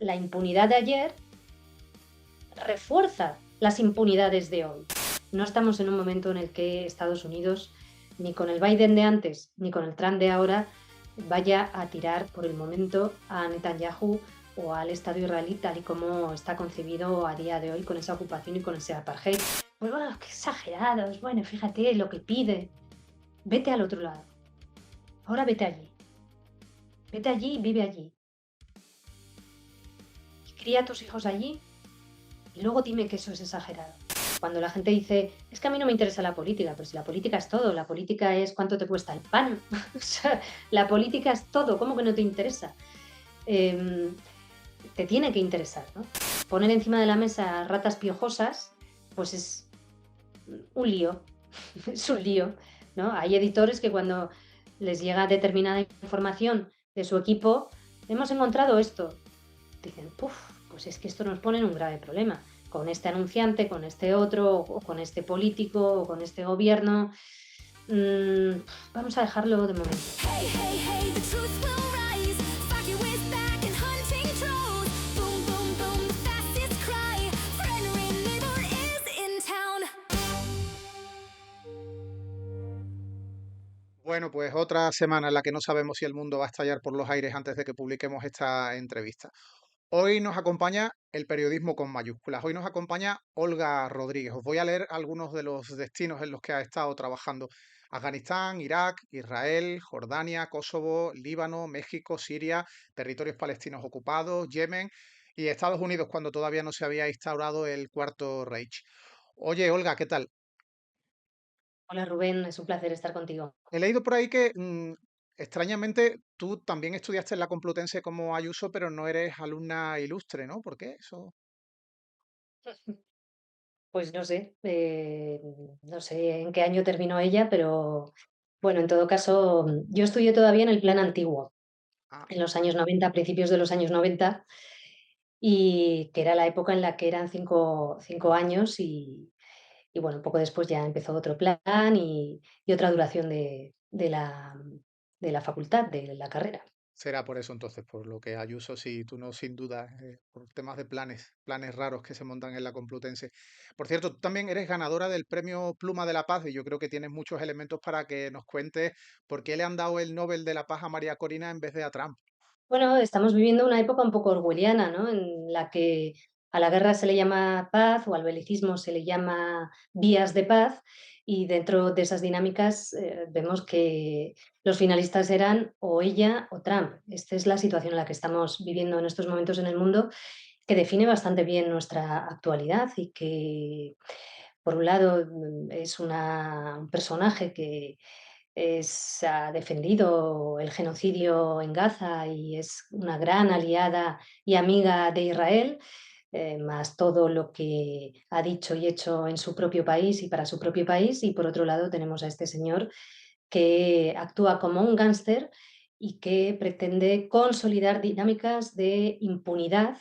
la impunidad de ayer refuerza las impunidades de hoy. No estamos en un momento en el que Estados Unidos, ni con el Biden de antes, ni con el Trump de ahora, vaya a tirar por el momento a Netanyahu o al Estado israelí tal y como está concebido a día de hoy con esa ocupación y con ese apartheid. Pues bueno, qué exagerados, bueno, fíjate lo que pide. Vete al otro lado. Ahora vete allí. Vete allí y vive allí. Y cría a tus hijos allí y luego dime que eso es exagerado. Cuando la gente dice, es que a mí no me interesa la política, pues si la política es todo, la política es cuánto te cuesta el pan. O sea, la política es todo, ¿cómo que no te interesa? Em, Te tiene que interesar, ¿no? Poner encima de la mesa ratas piojosas, pues es un lío, es un lío, ¿no? Hay editores que cuando les llega determinada información de su equipo, hemos encontrado esto. Dicen, puf, pues es que esto nos pone en un grave problema. Con este anunciante, con este otro, o con este político, o con este gobierno. Mm, Vamos a dejarlo de momento. Hey, hey, hey, the truth will rise. Sparky with back and hunting trolls. Boom, boom, boom, the fastest cry. Friendly neighbor is in town. Bueno, pues otra semana en la que no sabemos si el mundo va a estallar por los aires antes de que publiquemos esta entrevista. Hoy nos acompaña el periodismo con mayúsculas. Hoy nos acompaña Olga Rodríguez. Os voy a leer algunos de los destinos en los que ha estado trabajando. Afganistán, Irak, Israel, Jordania, Kosovo, Líbano, México, Siria, territorios palestinos ocupados, Yemen y Estados Unidos cuando todavía no se había instaurado el Cuarto Reich. Oye, Olga, ¿qué tal? Hola Rubén, es un placer estar contigo. He leído por ahí que extrañamente tú también estudiaste en la Complutense como Ayuso, pero no eres alumna ilustre, ¿no? ¿Por qué eso? Pues no sé en qué año terminó ella, pero bueno, en todo caso, yo estudié todavía en el plan antiguo, Ah, en los años 90, a principios de los años 90, y que era la época en la que eran cinco años y bueno, poco después ya empezó otro plan y otra duración de la facultad, de la carrera. será por eso entonces, por lo que Ayuso sí, tú no, sin duda, por temas de planes raros que se montan en la Complutense. Por cierto, tú también eres ganadora del Premio Pluma de la Paz y yo creo que tienes muchos elementos para que nos cuentes por qué le han dado el Nobel de la Paz a María Corina en vez de a Trump. Bueno, estamos viviendo una época un poco orwelliana, ¿no? En la que a la guerra se le llama paz o al belicismo se le llama vías de paz y dentro de esas dinámicas vemos que los finalistas eran o ella o Trump. Esta es la situación en la que estamos viviendo en estos momentos en el mundo, que define bastante bien nuestra actualidad y que, por un lado, es un personaje que ha defendido el genocidio en Gaza y es una gran aliada y amiga de Israel, más todo lo que ha dicho y hecho en su propio país y para su propio país. Y por otro lado tenemos a este señor que actúa como un gángster y que pretende consolidar dinámicas de impunidad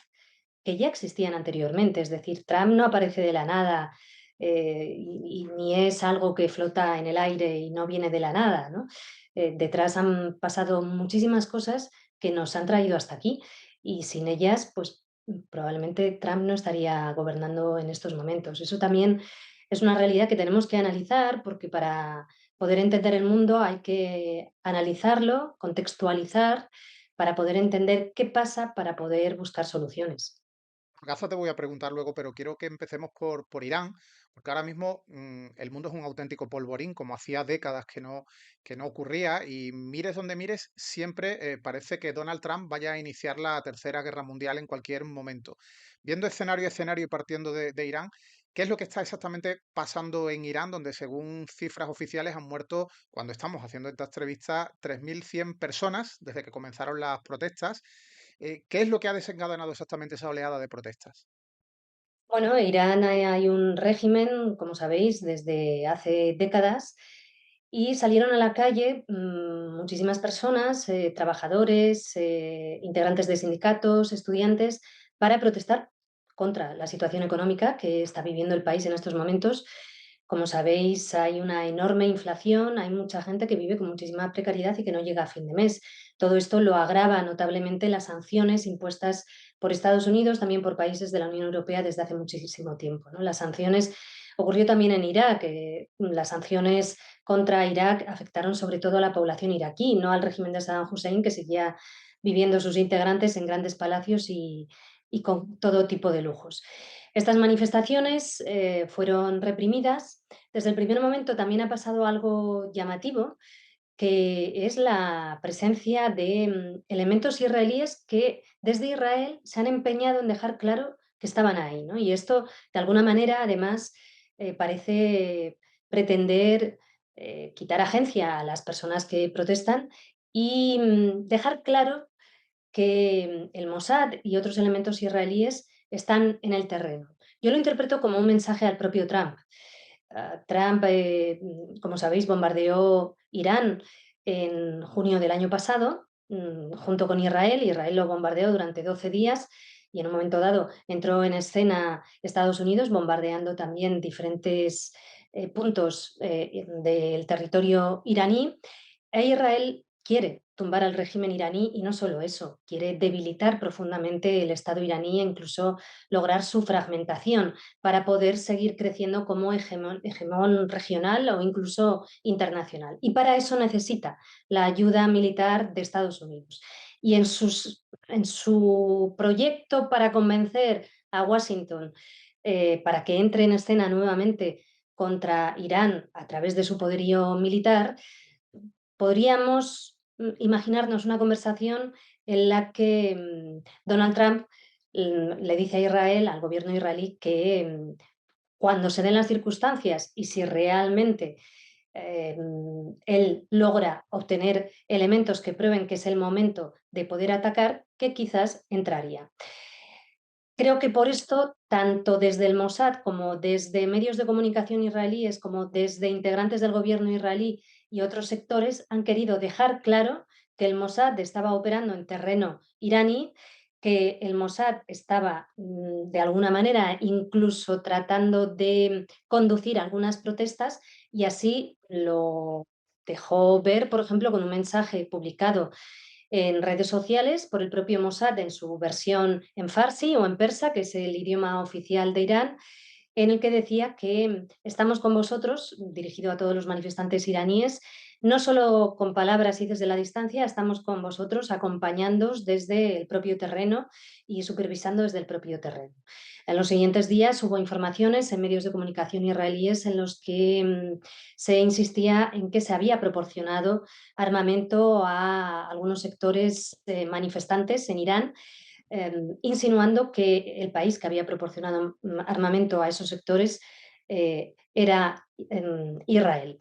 que ya existían anteriormente. Es decir, Trump no aparece de la nada y ni es algo que flota en el aire y no viene de la nada, ¿no? Detrás han pasado muchísimas cosas que nos han traído hasta aquí y sin ellas, pues probablemente Trump no estaría gobernando en estos momentos. Eso también es una realidad que tenemos que analizar porque para poder entender el mundo hay que analizarlo, contextualizar, para poder entender qué pasa, para poder buscar soluciones. Gaza te voy a preguntar luego, pero quiero que empecemos por Irán, porque ahora mismo el mundo es un auténtico polvorín, como hacía décadas que no ocurría, y mires donde mires, siempre parece que Donald Trump vaya a iniciar la Tercera Guerra Mundial en cualquier momento. Viendo escenario a escenario y partiendo de Irán, ¿qué es lo que está exactamente pasando en Irán, donde según cifras oficiales han muerto, cuando estamos haciendo esta entrevista, 3.100 personas desde que comenzaron las protestas? ¿Qué es lo que ha desencadenado exactamente esa oleada de protestas? Bueno, en Irán hay un régimen, como sabéis, desde hace décadas y salieron a la calle muchísimas personas, trabajadores, integrantes de sindicatos, estudiantes, para protestar contra la situación económica que está viviendo el país en estos momentos, Como sabéis, hay una enorme inflación, hay mucha gente que vive con muchísima precariedad y que no llega a fin de mes. Todo esto lo agrava notablemente las sanciones impuestas por Estados Unidos, también por países de la Unión Europea desde hace muchísimo tiempo, ¿no? Las sanciones ocurrió también en Irak. Las sanciones contra Irak afectaron sobre todo a la población iraquí, no al régimen de Saddam Hussein, que seguía viviendo sus integrantes en grandes palacios y con todo tipo de lujos. Estas manifestaciones fueron reprimidas. Desde el primer momento también ha pasado algo llamativo, que es la presencia de elementos israelíes que desde Israel se han empeñado en dejar claro que estaban ahí, ¿no? Y esto, de alguna manera, además, parece pretender quitar agencia a las personas que protestan y dejar claro que el Mossad y otros elementos israelíes están en el terreno. Yo lo interpreto como un mensaje al propio Trump. Trump, como sabéis, bombardeó Irán en junio del año pasado, junto con Israel. Israel lo bombardeó durante 12 días y en un momento dado entró en escena Estados Unidos bombardeando también diferentes puntos del territorio iraní. Israel quiere tumbar al régimen iraní y no solo eso, quiere debilitar profundamente el Estado iraní e incluso lograr su fragmentación para poder seguir creciendo como hegemón regional o incluso internacional. Y para eso necesita la ayuda militar de Estados Unidos. Y en su proyecto para convencer a Washington para que entre en escena nuevamente contra Irán a través de su poderío militar, podríamos imaginarnos una conversación en la que Donald Trump le dice a Israel, al gobierno israelí, que cuando se den las circunstancias y si realmente él logra obtener elementos que prueben que es el momento de poder atacar, que quizás entraría. Creo que por esto, tanto desde el Mossad como desde medios de comunicación israelíes, como desde integrantes del gobierno israelí y otros sectores, han querido dejar claro que el Mossad estaba operando en terreno iraní, que el Mossad estaba de alguna manera incluso tratando de conducir algunas protestas y así lo dejó ver, por ejemplo, con un mensaje publicado en redes sociales por el propio Mossad en su versión en farsi o en persa, que es el idioma oficial de Irán, en el que decía que estamos con vosotros, dirigido a todos los manifestantes iraníes, no solo con palabras y desde la distancia, estamos con vosotros acompañándoos desde el propio terreno y supervisando desde el propio terreno. En los siguientes días hubo informaciones en medios de comunicación israelíes en los que se insistía en que se había proporcionado armamento a algunos sectores manifestantes en Irán, insinuando que el país que había proporcionado armamento a esos sectores era Israel.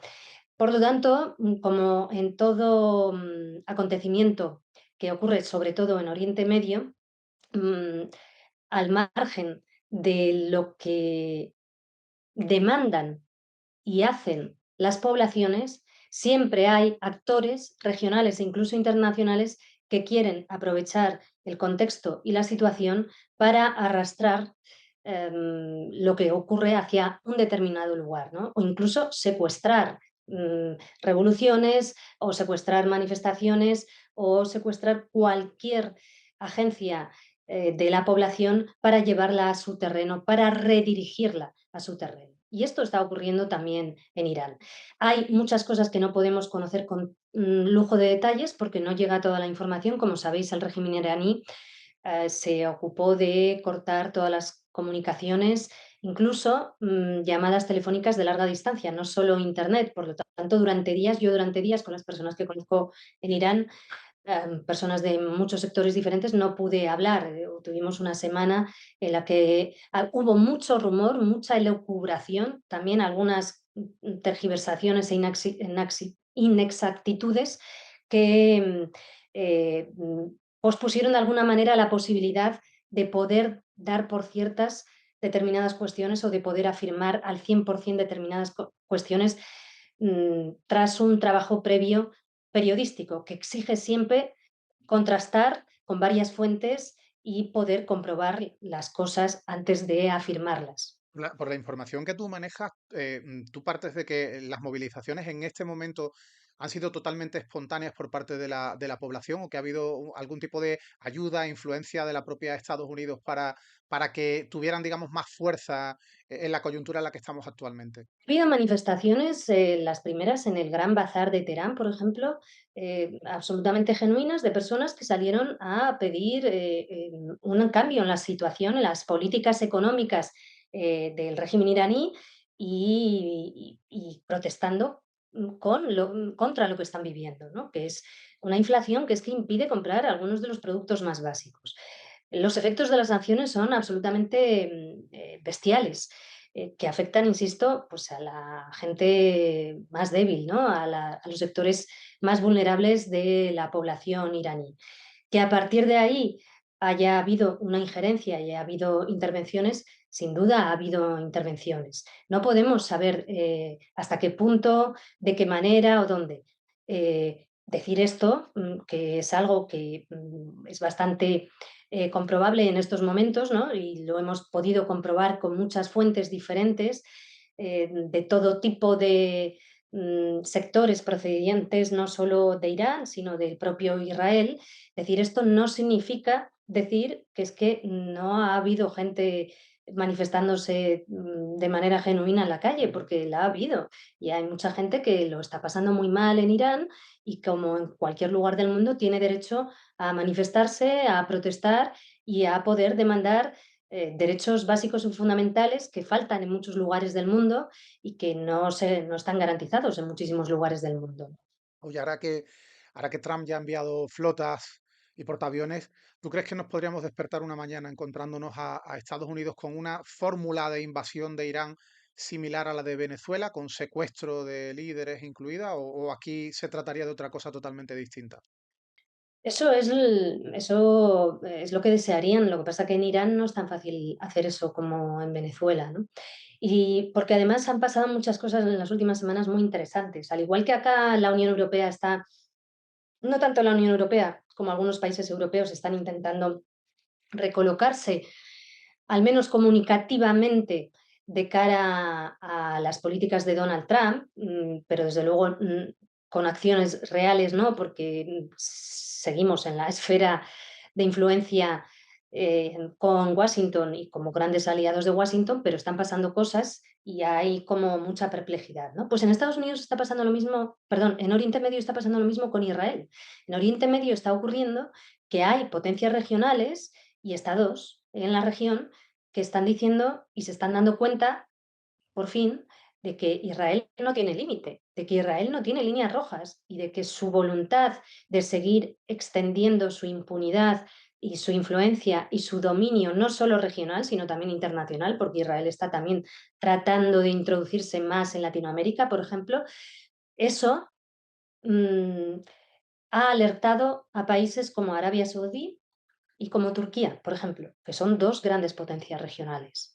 Por lo tanto, como en todo acontecimiento que ocurre sobre todo en Oriente Medio, mm, al margen de lo que demandan y hacen las poblaciones, siempre hay actores regionales e incluso internacionales que quieren aprovechar el contexto y la situación para arrastrar lo que ocurre hacia un determinado lugar, ¿no? O incluso secuestrar revoluciones o secuestrar manifestaciones o secuestrar cualquier agencia de la población para llevarla a su terreno, para redirigirla a su terreno. Y esto está ocurriendo también en Irán. Hay muchas cosas que no podemos conocer con lujo de detalles porque no llega toda la información. Como sabéis, el régimen iraní se ocupó de cortar todas las comunicaciones, incluso llamadas telefónicas de larga distancia, no solo internet. Por lo tanto, yo durante días con las personas que conozco en Irán, personas de muchos sectores diferentes, no pude hablar. Tuvimos una semana en la que hubo mucho rumor, mucha elucubración, también algunas tergiversaciones e inexactitudes que pospusieron de alguna manera la posibilidad de poder dar por ciertas determinadas cuestiones o de poder afirmar al 100% determinadas cuestiones tras un trabajo previo periodístico que exige siempre contrastar con varias fuentes y poder comprobar las cosas antes de afirmarlas. Por la información que tú manejas, tú partes de que las movilizaciones en este momento han sido totalmente espontáneas por parte de la población o que ha habido algún tipo de ayuda, influencia de la propia Estados Unidos para que tuvieran, digamos, más fuerza en la coyuntura en la que estamos actualmente. Ha habido manifestaciones, las primeras en el Gran Bazar de Teherán, por ejemplo, absolutamente genuinas de personas que salieron a pedir un cambio en la situación, en las políticas económicas del régimen iraní y protestando contra lo que están viviendo, ¿no? Que es una inflación que es que impide comprar algunos de los productos más básicos. Los efectos de las sanciones son absolutamente bestiales que afectan, insisto, pues a la gente más débil, ¿no? A los sectores más vulnerables de la población iraní. Que a partir de ahí haya habido una injerencia y haya habido intervenciones, sin duda ha habido intervenciones. No podemos saber hasta qué punto, de qué manera o dónde. Decir esto, que es algo que es bastante comprobable en estos momentos, ¿no? Y lo hemos podido comprobar con muchas fuentes diferentes de todo tipo de sectores procedentes no solo de Irán, sino del propio Israel. Decir esto no significa decir que es que no ha habido gente manifestándose de manera genuina en la calle, Ujú. porque la ha habido. Y hay mucha gente que lo está pasando muy mal en Irán y como en cualquier lugar del mundo tiene derecho a manifestarse, a protestar y a poder demandar derechos básicos y fundamentales que faltan en muchos lugares del mundo y que no están garantizados en muchísimos lugares del mundo. Oye, ahora que Trump ya ha enviado flotas y portaaviones, ¿tú crees que nos podríamos despertar una mañana encontrándonos a Estados Unidos con una fórmula de invasión de Irán similar a la de Venezuela, con secuestro de líderes incluida, o aquí se trataría de otra cosa totalmente distinta? Eso es lo que desearían, lo que pasa que en Irán no es tan fácil hacer eso como en Venezuela, ¿no? Y porque además han pasado muchas cosas en las últimas semanas muy interesantes. Al igual que acá la Unión Europea está, no tanto la Unión Europea como algunos países europeos están intentando recolocarse, al menos comunicativamente, de cara a las políticas de Donald Trump, pero desde luego con acciones reales, ¿no? Porque seguimos en la esfera de influencia con Washington y como grandes aliados de Washington, pero están pasando cosas y hay como mucha perplejidad, ¿no? Pues en Estados Unidos está pasando lo mismo, perdón, en Oriente Medio está pasando lo mismo con Israel. En Oriente Medio está ocurriendo que hay potencias regionales y estados en la región que están diciendo y se están dando cuenta, por fin, de que Israel no tiene límite, de que Israel no tiene líneas rojas y de que su voluntad de seguir extendiendo su impunidad y su influencia y su dominio, no solo regional, sino también internacional, porque Israel está también tratando de introducirse más en Latinoamérica, por ejemplo, eso mm, ha alertado a países como Arabia Saudí y como Turquía, por ejemplo, que son dos grandes potencias regionales.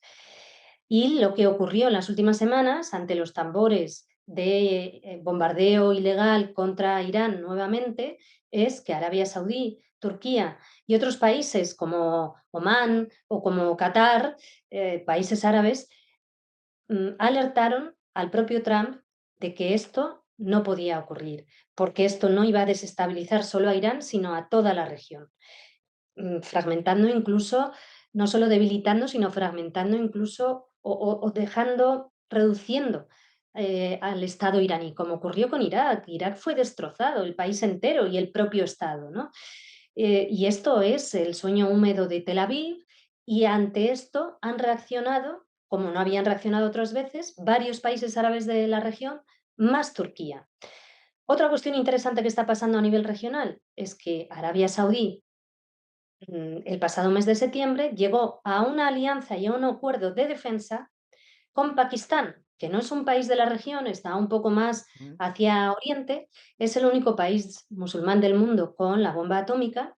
Y lo que ocurrió en las últimas semanas ante los tambores de bombardeo ilegal contra Irán nuevamente es que Arabia Saudí, Turquía y otros países como Omán o como Qatar, países árabes, alertaron al propio Trump de que esto no podía ocurrir, porque esto no iba a desestabilizar solo a Irán, sino a toda la región. Fragmentando incluso, no solo debilitando, sino fragmentando incluso o dejando, reduciendo al Estado iraní, como ocurrió con Irak. Irak fue destrozado, el país entero y el propio Estado, ¿no? Y esto es el sueño húmedo de Tel Aviv y ante esto han reaccionado, como no habían reaccionado otras veces, varios países árabes de la región, más Turquía. Otra cuestión interesante que está pasando a nivel regional es que Arabia Saudí el pasado mes de septiembre llegó a una alianza y a un acuerdo de defensa con Pakistán, que no es un país de la región, está un poco más Mm. hacia Oriente, es el único país musulmán del mundo con la bomba atómica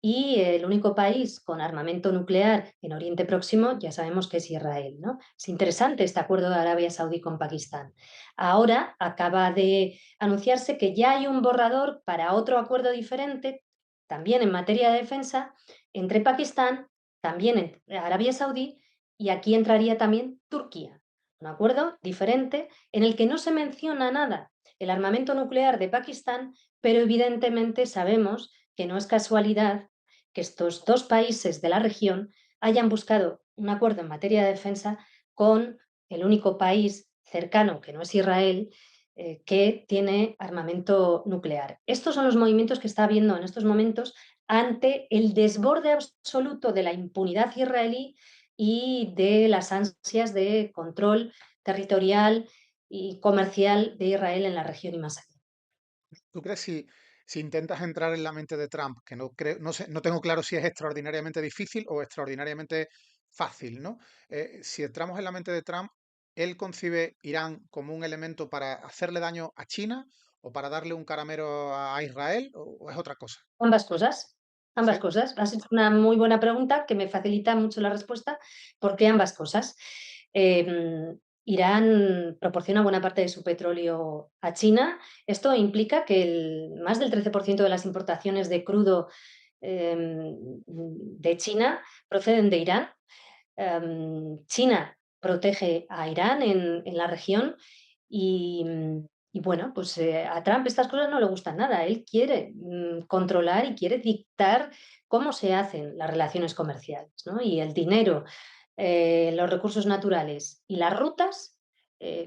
y el único país con armamento nuclear en Oriente Próximo, ya sabemos que es Israel, ¿no? Es interesante este acuerdo de Arabia Saudí con Pakistán. Ahora acaba de anunciarse que ya hay un borrador para otro acuerdo diferente, también en materia de defensa, entre Pakistán, también en Arabia Saudí Y aquí entraría también Turquía, un acuerdo diferente en el que no se menciona nada el armamento nuclear de Pakistán, pero evidentemente sabemos que no es casualidad que estos dos países de la región hayan buscado un acuerdo en materia de defensa con el único país cercano, que no es Israel, que tiene armamento nuclear. Estos son los movimientos que está habiendo en estos momentos ante el desborde absoluto de la impunidad israelí y de las ansias de control territorial y comercial de Israel en la región y más allá. ¿Tú crees si intentas entrar en la mente de Trump, que no creo, no sé, no tengo claro si es extraordinariamente difícil o extraordinariamente fácil, ¿no? Si entramos en la mente de Trump, ¿él concibe Irán como un elemento para hacerle daño a China o para darle un caramelo a Israel o es otra cosa? Ambas cosas, ambas ¿Sí? cosas. Has hecho una muy buena pregunta que me facilita mucho la respuesta, porque ambas cosas. Irán proporciona buena parte de su petróleo a China. Esto implica que más del 13% de las importaciones de crudo de China proceden de Irán. China protege a Irán en la región y, y bueno, pues a Trump estas cosas no le gustan nada. Él quiere controlar y quiere dictar cómo se hacen las relaciones comerciales, ¿no? Y el dinero, los recursos naturales y las rutas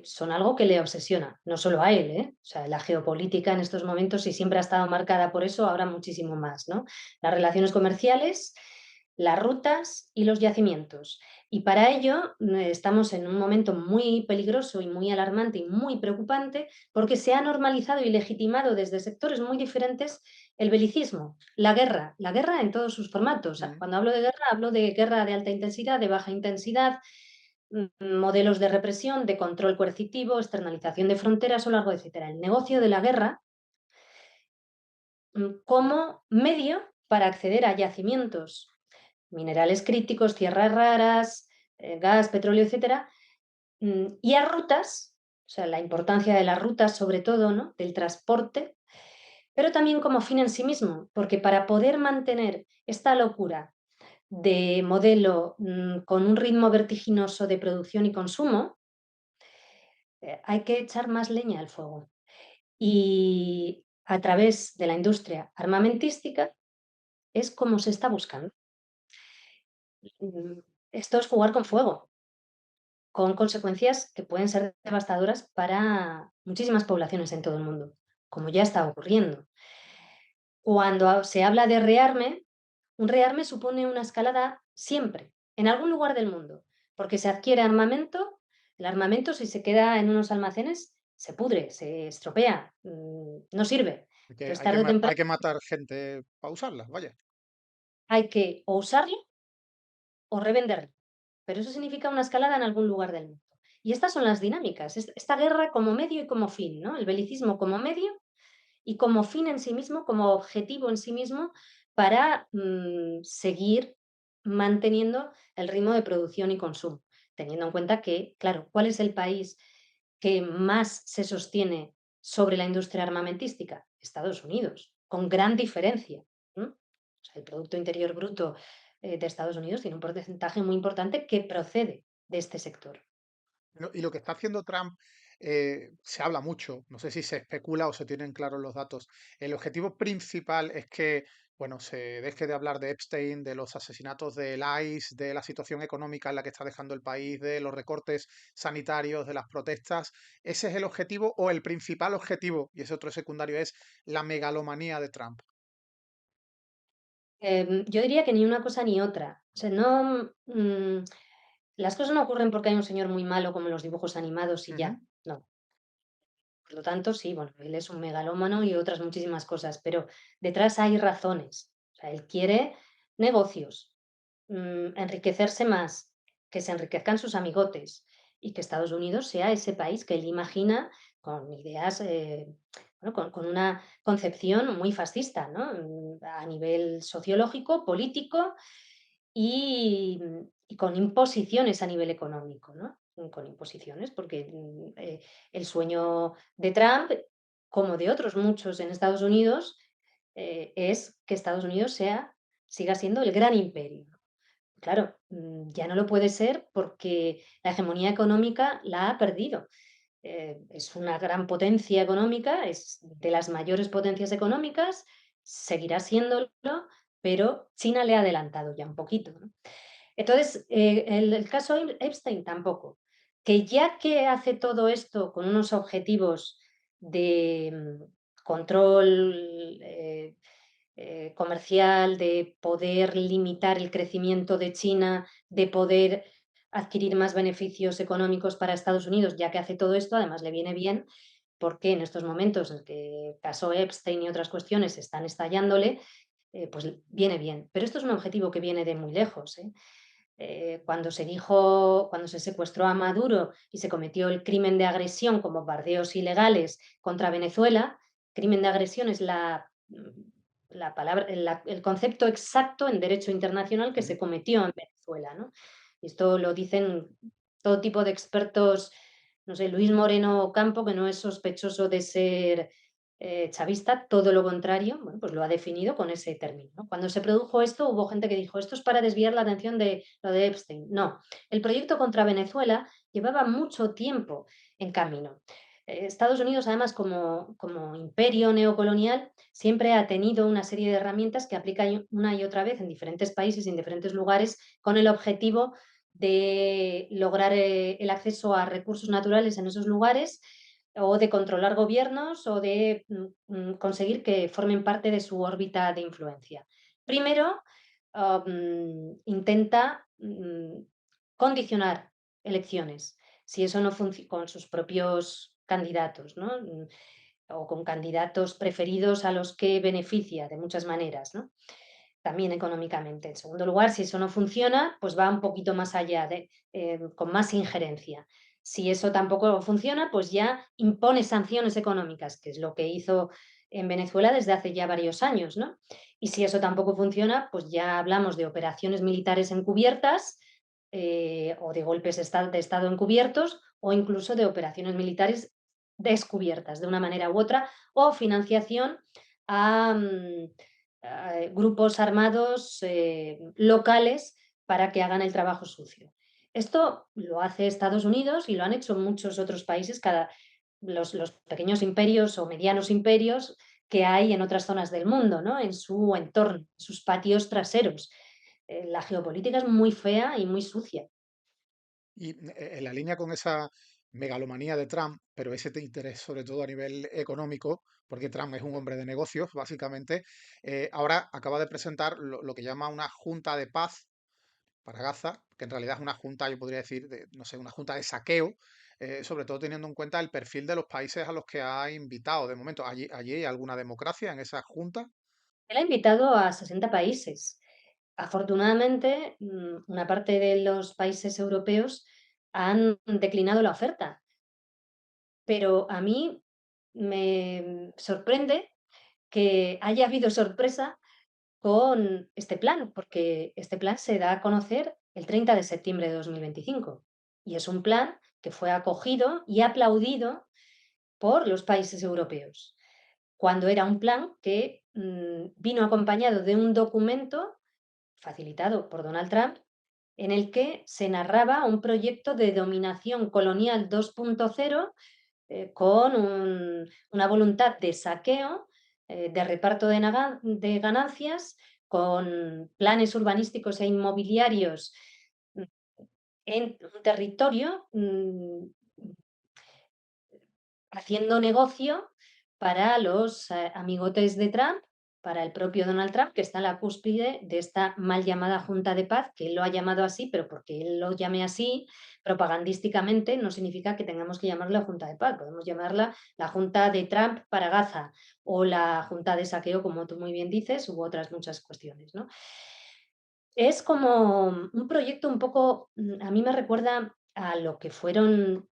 son algo que le obsesiona, no solo a él, ¿eh? O sea, la geopolítica en estos momentos, si siempre ha estado marcada por eso, ahora muchísimo más, ¿no? Las relaciones comerciales, las rutas y los yacimientos. Y para ello estamos en un momento muy peligroso y muy alarmante y muy preocupante porque se ha normalizado y legitimado desde sectores muy diferentes el belicismo, la guerra en todos sus formatos. Mm. Cuando hablo de guerra de alta intensidad, de baja intensidad, modelos de represión, de control coercitivo, externalización de fronteras o largo, etcétera. El negocio de la guerra como medio para acceder a yacimientos minerales críticos, tierras raras, gas, petróleo, etcétera, y a rutas, o sea, la importancia de las rutas sobre todo, ¿no? Del transporte, pero también como fin en sí mismo, porque para poder mantener esta locura de modelo con un ritmo vertiginoso de producción y consumo, hay que echar más leña al fuego. Y a través de la industria armamentística es como se está buscando. Mm, Esto es jugar con fuego, con consecuencias que pueden ser devastadoras para muchísimas poblaciones en todo el mundo, como ya está ocurriendo. Cuando se habla de rearme, un rearme supone una escalada siempre, en algún lugar del mundo, porque se adquiere armamento, el armamento si se queda en unos almacenes se pudre, se estropea, no sirve. Hay que, Entonces hay que, tarde o ma- hay temprano que matar gente para usarlas, vaya. hay que o usarlo o revenderlo. Pero eso significa una escalada en algún lugar del mundo. Y estas son las dinámicas, esta guerra como medio y como fin, ¿no? El belicismo como medio y como fin en sí mismo, como objetivo en sí mismo, para seguir manteniendo el ritmo de producción y consumo, teniendo en cuenta que, claro, ¿cuál es el país que más se sostiene sobre la industria armamentística? Estados Unidos, con gran diferencia. O sea, el Producto Interior Bruto de Estados Unidos tiene un porcentaje muy importante que procede de este sector. Y lo que está haciendo Trump, se habla mucho, no sé si se especula o se tienen claros los datos. El objetivo principal es que, bueno, se deje de hablar de Epstein, de los asesinatos del ICE, de la situación económica en la que está dejando el país, de los recortes sanitarios, de las protestas. ¿Ese es el objetivo o el principal objetivo, y ese otro secundario, es la megalomanía de Trump? Yo diría que ni una cosa ni otra. O sea, no, las cosas no ocurren porque hay un señor muy malo como en los dibujos animados y Ujú. ya, no. Por lo tanto, sí, bueno, él es un megalómano y otras muchísimas cosas, pero detrás hay razones. O sea, él quiere negocios, enriquecerse más, que se enriquezcan sus amigotes y que Estados Unidos sea ese país que él imagina con ideas, bueno, con una concepción muy fascista, ¿no? A nivel sociológico, político y con imposiciones a nivel económico, ¿no? Con imposiciones, porque el sueño de Trump, como de otros muchos en Estados Unidos, es que Estados Unidos siga siendo el gran imperio. claro, ya no lo puede ser porque la hegemonía económica la ha perdido. Es una gran potencia económica, es de las mayores potencias económicas, seguirá siéndolo, pero China le ha adelantado ya un poquito, ¿no? Entonces, el caso Epstein tampoco. Que ya que hace todo esto con unos objetivos de control comercial, de poder limitar el crecimiento de China, de poder adquirir más beneficios económicos para Estados Unidos, ya que hace todo esto, además le viene bien, porque en estos momentos en que el caso Epstein y otras cuestiones están estallándole, pues viene bien. Pero esto es un objetivo que viene de muy lejos, ¿eh? Cuando se secuestró a Maduro y se cometió el crimen de agresión con bombardeos ilegales contra Venezuela, crimen de agresión es la palabra, el concepto exacto en derecho internacional que Ujú. se cometió en Venezuela, ¿no? Esto lo dicen todo tipo de expertos, no sé, Luis Moreno Ocampo, que no es sospechoso de ser chavista, todo lo contrario, bueno, pues lo ha definido con ese término, ¿no? Cuando se produjo esto, hubo gente que dijo, esto es para desviar la atención de lo de Epstein. No, el proyecto contra Venezuela llevaba mucho tiempo en camino. Estados Unidos, además, como imperio neocolonial, siempre ha tenido una serie de herramientas que aplica una y otra vez en diferentes países y en diferentes lugares con el objetivo de lograr el acceso a recursos naturales en esos lugares o de controlar gobiernos o de conseguir que formen parte de su órbita de influencia. Primero, intenta condicionar elecciones, si eso no funciona con sus propios candidatos, ¿no? O con candidatos preferidos a los que beneficia de muchas maneras, ¿no? También económicamente. En segundo lugar, si eso no funciona, pues va un poquito más allá, con más injerencia. Si eso tampoco funciona, pues ya impone sanciones económicas, que es lo que hizo en Venezuela desde hace ya varios años, ¿no? Y si eso tampoco funciona, pues ya hablamos de operaciones militares encubiertas, o de golpes de Estado encubiertos, o incluso de operaciones militares descubiertas de una manera u otra, o financiación a grupos armados locales para que hagan el trabajo sucio. Esto lo hace Estados Unidos y lo han hecho muchos otros países, los pequeños imperios o medianos imperios que hay en otras zonas del mundo, ¿no? En su entorno, en sus patios traseros. La geopolítica es muy fea y muy sucia. Y en la línea con esa megalomanía de Trump, pero ese interés sobre todo a nivel económico, porque Trump es un hombre de negocios, básicamente, ahora acaba de presentar lo que llama una junta de paz para Gaza, que en realidad es una junta, yo podría decir, de, no sé, una junta de saqueo, sobre todo teniendo en cuenta el perfil de los países a los que ha invitado de momento. ¿Allí hay alguna democracia en esa junta? Él ha invitado a 60 países. Afortunadamente, una parte de los países europeos han declinado la oferta, pero a mí me sorprende que haya habido sorpresa con este plan, porque este plan se da a conocer el 30 de septiembre de 2025 y es un plan que fue acogido y aplaudido por los países europeos, cuando era un plan que vino acompañado de un documento facilitado por Donald Trump en el que se narraba un proyecto de dominación colonial 2.0 con una voluntad de saqueo, de reparto de ganancias, con planes urbanísticos e inmobiliarios mm, en un territorio, haciendo negocio para los amigotes de Trump, para el propio Donald Trump, que está en la cúspide de esta mal llamada Junta de Paz, que él lo ha llamado así, pero porque él lo llame así propagandísticamente no significa que tengamos que llamarla Junta de Paz. Podemos llamarla la Junta de Trump para Gaza o la Junta de Saqueo, como tú muy bien dices, u otras muchas cuestiones, ¿no? Es como un proyecto un poco, a mí me recuerda a lo que fueron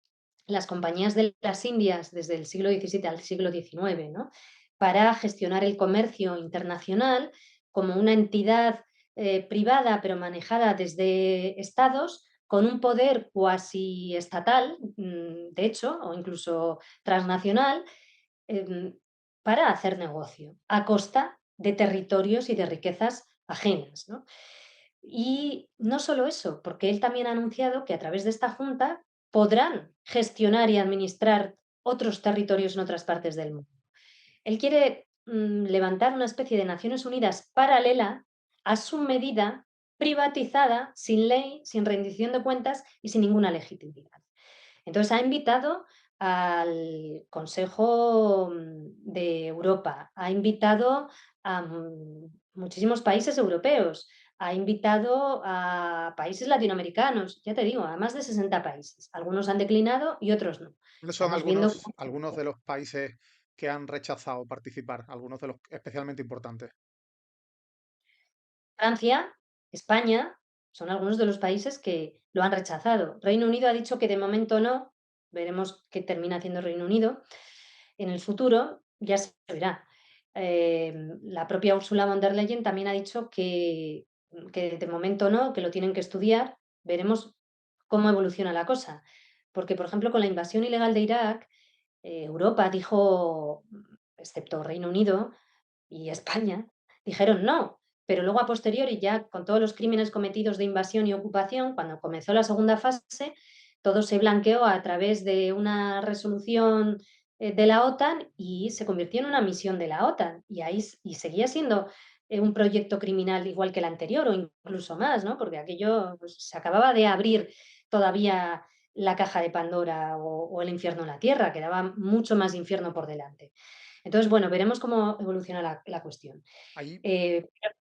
las compañías de las Indias desde el siglo XVII al siglo XIX, ¿no? Para gestionar el comercio internacional como una entidad privada, pero manejada desde estados, con un poder cuasi estatal, de hecho, o incluso transnacional, em, para hacer negocio a costa de territorios y de riquezas ajenas, ¿no? Y no solo eso, porque él también ha anunciado que a través de esta junta podrán gestionar y administrar otros territorios en otras partes del mundo. Él quiere levantar una especie de Naciones Unidas paralela a su medida, privatizada, sin ley, sin rendición de cuentas y sin ninguna legitimidad. Entonces ha invitado al Consejo de Europa, ha invitado a muchísimos países europeos, ha invitado a países latinoamericanos, ya te digo, a más de 60 países. Algunos han declinado y otros no. ¿Cuáles son Estamos viendo algunos de los países que han rechazado participar? Algunos de los especialmente importantes. Francia, España, son algunos de los países que lo han rechazado. Reino Unido ha dicho que de momento no, veremos qué termina haciendo Reino Unido. En el futuro ya se verá. La propia Ursula von der Leyen también ha dicho que de momento no, que lo tienen que estudiar. Veremos cómo evoluciona la cosa. Porque, por ejemplo, con la invasión ilegal de Irak, Europa dijo, excepto Reino Unido, y España dijeron no, pero luego a posteriori, ya con todos los crímenes cometidos de invasión y ocupación, cuando comenzó la segunda fase, todo se blanqueó a través de una resolución de la OTAN y se convirtió en una misión de la OTAN. Y ahí y seguía siendo un proyecto criminal igual que el anterior o incluso más, ¿no? Porque aquello pues, se acababa de abrir todavía la caja de Pandora o el infierno en la tierra, quedaba mucho más infierno por delante. Entonces, bueno, veremos cómo evoluciona la cuestión. Ahí,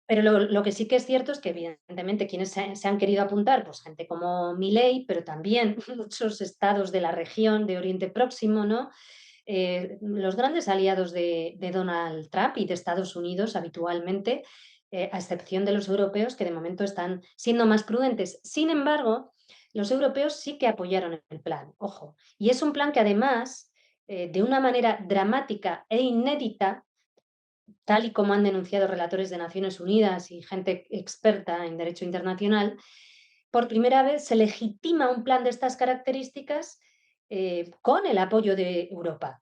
Pero lo que sí que es cierto es que, evidentemente, quienes se han querido apuntar, pues gente como Milei, pero también muchos estados de la región de Oriente Próximo, ¿no? Los grandes aliados de Donald Trump y de Estados Unidos habitualmente, a excepción de los europeos, que de momento están siendo más prudentes. Sin embargo, los europeos sí que apoyaron el plan, ojo. Y es un plan que además, de una manera dramática e inédita, tal y como han denunciado relatores de Naciones Unidas y gente experta en derecho internacional, por primera vez se legitima un plan de estas características con el apoyo de Europa.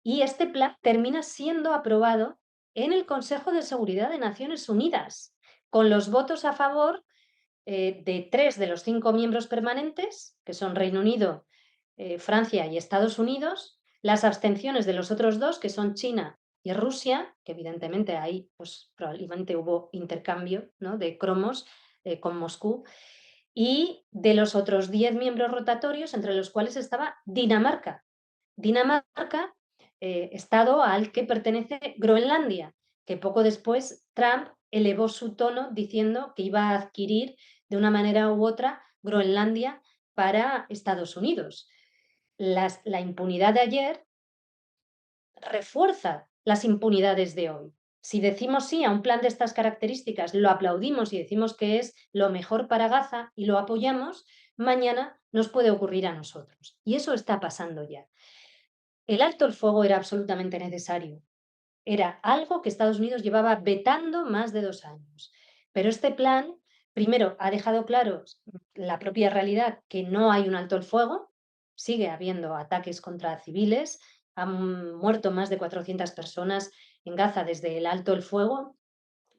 Y este plan termina siendo aprobado en el Consejo de Seguridad de Naciones Unidas, con los votos a favor de 3 de los 5 miembros permanentes, que son Reino Unido, Francia y Estados Unidos, las abstenciones de los otros 2, que son China y Rusia, que evidentemente ahí pues, probablemente hubo intercambio, ¿no?, de cromos con Moscú, y de los otros 10 miembros rotatorios, entre los cuales estaba Dinamarca. Dinamarca, estado al que pertenece Groenlandia, que poco después Trump elevó su tono diciendo que iba a adquirir de una manera u otra Groenlandia para Estados Unidos. La impunidad de ayer refuerza las impunidades de hoy. Si decimos sí a un plan de estas características, lo aplaudimos y decimos que es lo mejor para Gaza y lo apoyamos, mañana nos puede ocurrir a nosotros. Y eso está pasando ya. El alto el fuego era absolutamente necesario. Era algo que Estados Unidos llevaba vetando más de 2 años. Pero este plan, primero, ha dejado claro la propia realidad que no hay un alto el fuego, sigue habiendo ataques contra civiles, han muerto más de 400 personas en Gaza desde el alto el fuego,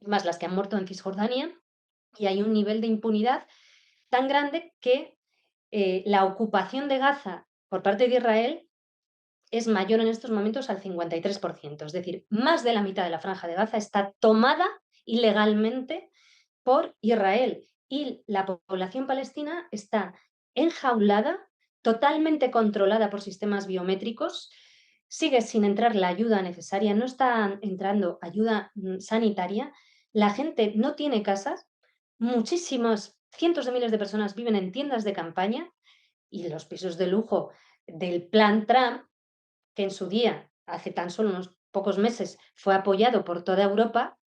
más las que han muerto en Cisjordania, y hay un nivel de impunidad tan grande que la ocupación de Gaza por parte de Israel es mayor en estos momentos al 53%. Es decir, más de la mitad de la franja de Gaza está tomada ilegalmente por Israel y la población palestina está enjaulada, totalmente controlada por sistemas biométricos, sigue sin entrar la ayuda necesaria, no está entrando ayuda sanitaria, la gente no tiene casas, muchísimos, cientos de miles de personas viven en tiendas de campaña y los pisos de lujo del plan Trump, que en su día, hace tan solo unos pocos meses, fue apoyado por toda Europa,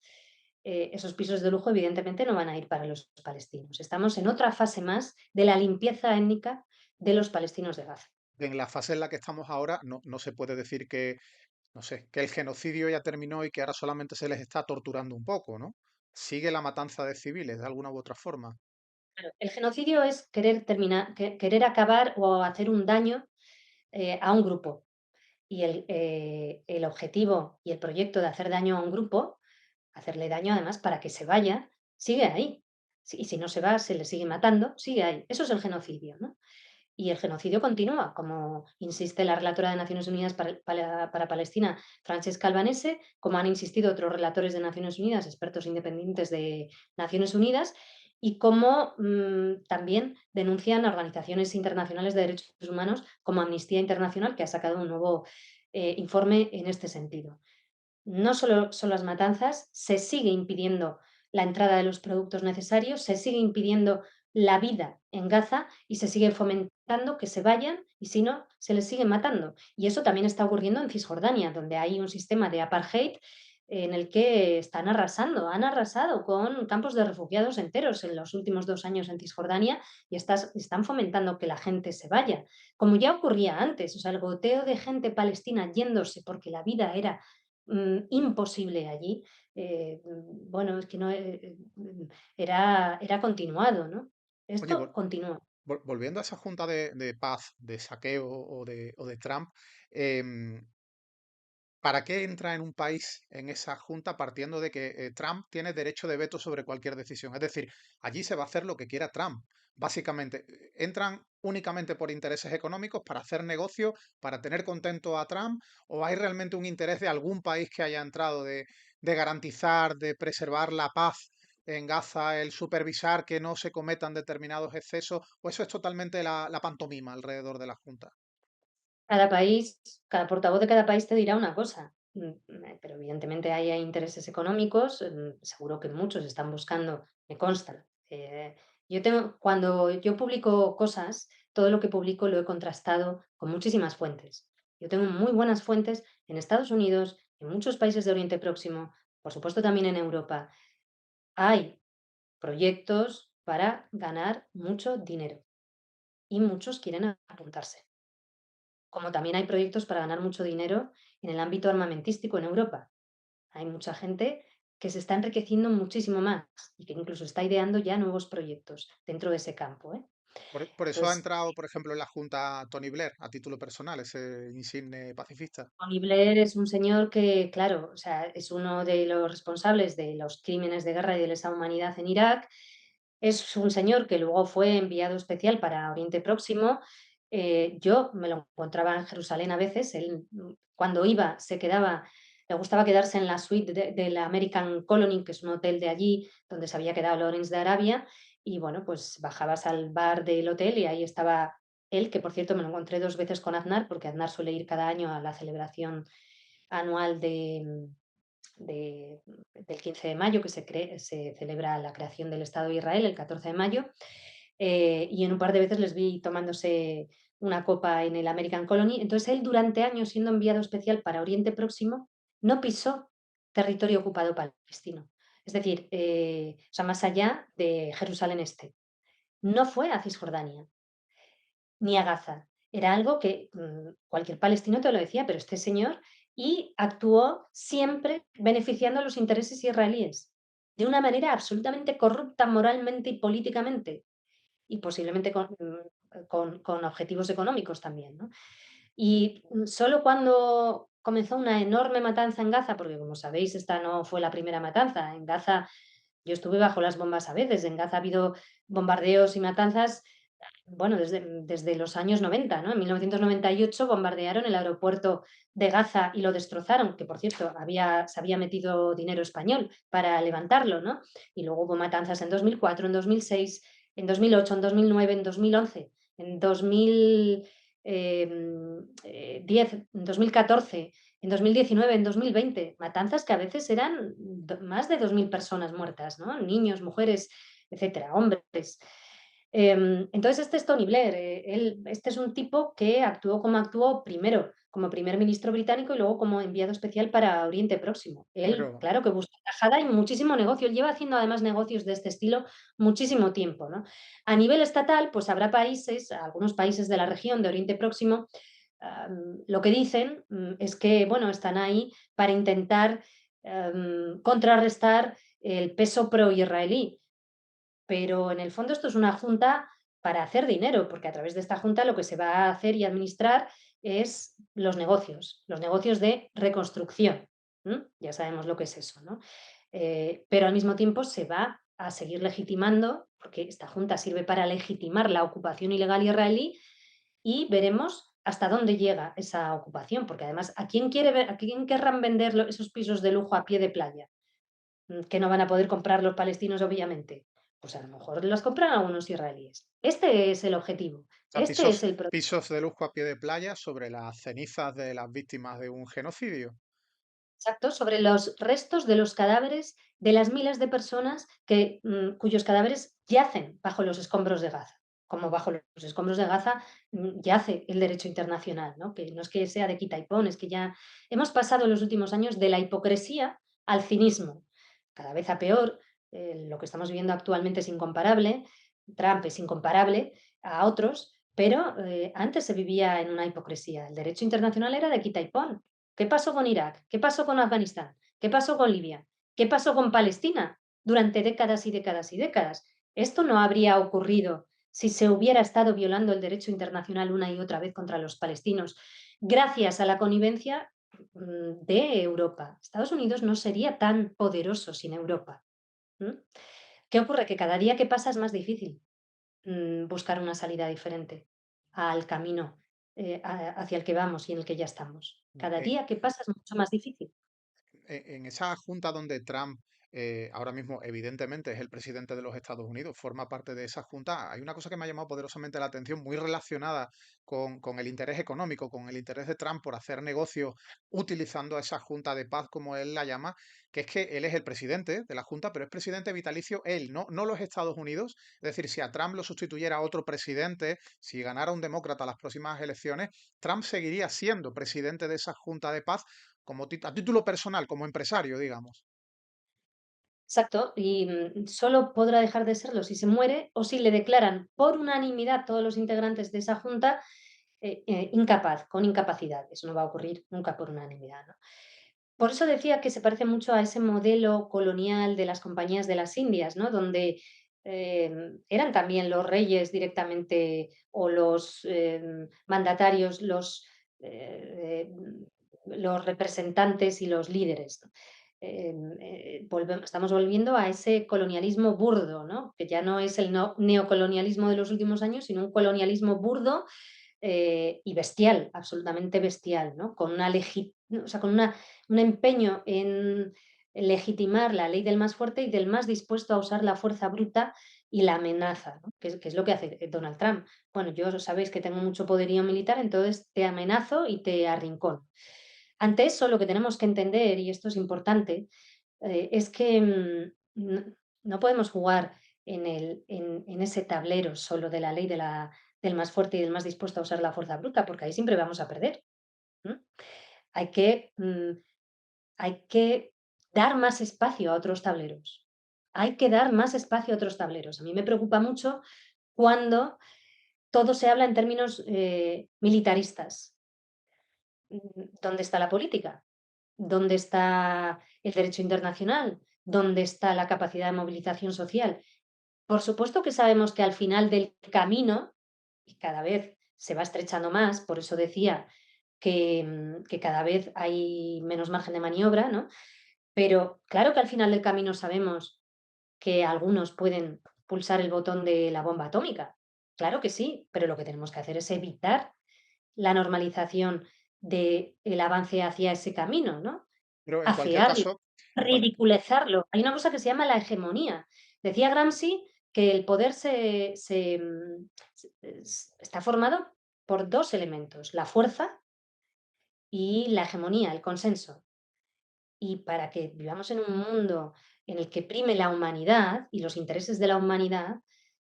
esos pisos de lujo evidentemente no van a ir para los palestinos. Estamos en otra fase más de la limpieza étnica de los palestinos de Gaza. en la fase en la que estamos ahora, no se puede decir que, no sé, que el genocidio ya terminó y que ahora solamente se les está torturando un poco, ¿no? Sigue la matanza de civiles de alguna u otra forma. Claro, el genocidio es querer terminar, querer acabar o hacer un daño a un grupo. Y el objetivo y el proyecto de hacer daño a un grupo, hacerle daño además para que se vaya, sigue ahí. Y si no se va, se le sigue matando, sigue ahí. Eso es el genocidio, ¿no? Y el genocidio continúa, como insiste la relatora de Naciones Unidas para Palestina, Francesca Albanese, como han insistido otros relatores de Naciones Unidas, expertos independientes de Naciones Unidas, y como también denuncian organizaciones internacionales de derechos humanos como Amnistía Internacional, que ha sacado un nuevo informe en este sentido. No solo son las matanzas, se sigue impidiendo la entrada de los productos necesarios, se sigue impidiendo la vida en Gaza y se sigue fomentando que se vayan y si no, se les sigue matando. Y eso también está ocurriendo en Cisjordania, donde hay un sistema de apartheid en el que están arrasando, han arrasado con campos de refugiados enteros en los últimos 2 años en Cisjordania y están fomentando que la gente se vaya, como ya ocurría antes, o sea, el goteo de gente palestina yéndose porque la vida era imposible allí, bueno, es que no, era continuado, ¿no? Oye, Esto continúa. volviendo a esa junta de paz, de saqueo o de Trump, em, ¿para qué entra en un país en esa junta partiendo de que Trump tiene derecho de veto sobre cualquier decisión? Es decir, allí se va a hacer lo que quiera Trump. Básicamente, ¿entran únicamente por intereses económicos, para hacer negocio, para tener contento a Trump? ¿O hay realmente un interés de algún país que haya entrado de garantizar, de preservar la paz en Gaza, el supervisar que no se cometan determinados excesos? ¿O eso es totalmente la pantomima alrededor de la Junta? Cada país, cada portavoz de cada país te dirá una cosa, pero evidentemente ahí hay intereses económicos, seguro que muchos están buscando, me consta. Cuando yo publico cosas, todo lo que publico lo he contrastado con muchísimas fuentes. Yo tengo muy buenas fuentes en Estados Unidos, en muchos países de Oriente Próximo, por supuesto también en Europa. Hay proyectos para ganar mucho dinero y muchos quieren apuntarse. Como también hay proyectos para ganar mucho dinero en el ámbito armamentístico en Europa. Hay mucha gente que se está enriqueciendo muchísimo más y que incluso está ideando ya nuevos proyectos dentro de ese campo, ¿eh? Por eso ha Entonces, entrado, por ejemplo, en la Junta Tony Blair, a título personal, ese insigne pacifista. Tony Blair es un señor que, claro, o sea, es uno de los responsables de los crímenes de guerra y de lesa humanidad en Irak. Es un señor que luego fue enviado especial para Oriente Próximo. Yo me lo encontraba en Jerusalén a veces. Él, cuando iba, se quedaba, le gustaba quedarse en la suite de la American Colony, que es un hotel de allí, donde se había quedado Lawrence de Arabia. Y bueno, pues bajabas al bar del hotel y ahí estaba él, que por cierto me lo encontré 2 veces con Aznar, porque Aznar suele ir cada año a la celebración anual de del 15 de mayo, que se celebra la creación del Estado de Israel, el 14 de mayo, y en un par de veces les vi tomándose una copa en el American Colony. Entonces, él durante años, siendo enviado especial para Oriente Próximo, no pisó territorio ocupado palestino. Es decir, o sea, más allá de Jerusalén Este. No fue a Cisjordania ni a Gaza. Era algo que cualquier palestino te lo decía, pero este señor y actuó siempre beneficiando a los intereses israelíes, de una manera absolutamente corrupta moralmente y políticamente, y posiblemente con objetivos económicos también, ¿no? Y solo cuando comenzó una enorme matanza en Gaza, porque como sabéis, esta no fue la primera matanza, en Gaza yo estuve bajo las bombas a veces, en Gaza ha habido bombardeos y matanzas bueno, desde los años 90, ¿no? En 1998 bombardearon el aeropuerto de Gaza y lo destrozaron, que por cierto se había metido dinero español para levantarlo, ¿no? Y luego hubo matanzas en 2004, en 2006, en 2008, en 2009, en 2011, en 2010, en 2014, en 2019, en 2020. Matanzas que a veces eran más de 2.000 personas muertas, ¿no? Niños, mujeres, etcétera, hombres. Entonces, este es Tony Blair. Este es un tipo que actuó como actuó primero como primer ministro británico y luego como enviado especial para Oriente Próximo. Él, Pero, claro que busca tajada y muchísimo negocio. Él lleva haciendo además negocios de este estilo muchísimo tiempo, ¿no? A nivel estatal, pues habrá países, algunos países de la región de Oriente Próximo, lo que dicen es que, bueno, están ahí para intentar contrarrestar el peso pro-israelí, pero en el fondo esto es una junta para hacer dinero, porque a través de esta junta lo que se va a hacer y administrar es los negocios de reconstrucción. Ya sabemos lo que es eso, ¿no? Pero al mismo tiempo se va a seguir legitimando, porque esta junta sirve para legitimar la ocupación ilegal israelí, y veremos hasta dónde llega esa ocupación, porque además, ¿a quién querrán vender esos pisos de lujo a pie de playa? Que no van a poder comprar los palestinos, obviamente. Pues a lo mejor los compran algunos israelíes. Este es el objetivo, O sea, este es el pisos de lujo a pie de playa sobre las cenizas de las víctimas de un genocidio. exacto, sobre los restos de los cadáveres de las miles de personas cuyos cadáveres yacen bajo los escombros de Gaza. Como bajo los escombros de Gaza yace el derecho internacional, ¿no? Que no es que sea de quita y pon, es que ya hemos pasado en los últimos años de la hipocresía al cinismo, cada vez a peor. Lo que estamos viviendo actualmente es incomparable, Trump es incomparable a otros, pero antes se vivía en una hipocresía. El derecho internacional era de quita y pon. ¿Qué pasó con Irak? ¿Qué pasó con Afganistán? ¿Qué pasó con Libia? ¿Qué pasó con Palestina durante décadas y décadas y décadas? Esto no habría ocurrido si se hubiera estado violando el derecho internacional una y otra vez contra los palestinos, gracias a la connivencia de Europa. Estados Unidos no sería tan poderoso sin Europa. ¿M? ¿Qué ocurre? Que cada día que pasa es más difícil buscar una salida diferente al camino hacia el que vamos y en el que ya estamos. Cada En, día que pasa es mucho más difícil. en esa junta donde Trump ahora mismo evidentemente es el presidente de los Estados Unidos, forma parte de esa junta, hay una cosa que me ha llamado poderosamente la atención, muy relacionada con el interés económico, con el interés de Trump por hacer negocios utilizando a esa junta de paz, como él la llama, que es que él es el presidente de la junta, pero es presidente vitalicio él, no los Estados Unidos. Es decir, si a Trump lo sustituyera otro presidente, si ganara un demócrata las próximas elecciones, Trump seguiría siendo presidente de esa junta de paz como a título personal, como empresario, digamos. Exacto, y solo podrá dejar de serlo si se muere o si le declaran por unanimidad todos los integrantes de esa junta incapaz, con incapacidad. Eso no va a ocurrir nunca por unanimidad, ¿no? Por eso decía que se parece mucho a ese modelo colonial de las compañías de las Indias, ¿no? Donde eran también los reyes directamente o los mandatarios, eh, los representantes y los líderes, ¿no? Estamos volviendo a ese colonialismo burdo, ¿no? Que ya no es el neocolonialismo de los últimos años, sino un colonialismo burdo y bestial, absolutamente bestial, ¿no? O sea, con un empeño en legitimar la ley del más fuerte y del más dispuesto a usar la fuerza bruta y la amenaza, ¿no? Que es lo que hace Donald Trump. Bueno, yo sabéis que tengo mucho poderío militar, entonces te amenazo y te arrincono. Ante eso, lo que tenemos que entender, y esto es importante, es que no podemos jugar en ese tablero solo de la ley del más fuerte y del más dispuesto a usar la fuerza bruta, porque ahí siempre vamos a perder. ¿M? Hay que, mm, hay que dar más espacio a otros tableros. Hay que dar más espacio a otros tableros. A mí me preocupa mucho cuando todo se habla en términos militaristas. ¿Dónde está la política? ¿Dónde está el derecho internacional? ¿Dónde está la capacidad de movilización social? Por supuesto que sabemos que al final del camino, y cada vez se va estrechando más, por eso decía que cada vez hay menos margen de maniobra, ¿no? Pero claro que al final del camino sabemos que algunos pueden pulsar el botón de la bomba atómica. Claro que sí, pero lo que tenemos que hacer es evitar la normalización del avance hacia ese camino, ¿no? Pero en cualquier Afearlo, caso, en cual- ridiculizarlo. Hay una cosa que se llama la hegemonía. Decía Gramsci que el poder está formado por 2 elementos, la fuerza y la hegemonía, el consenso. Y para que vivamos en un mundo en el que prime la humanidad y los intereses de la humanidad,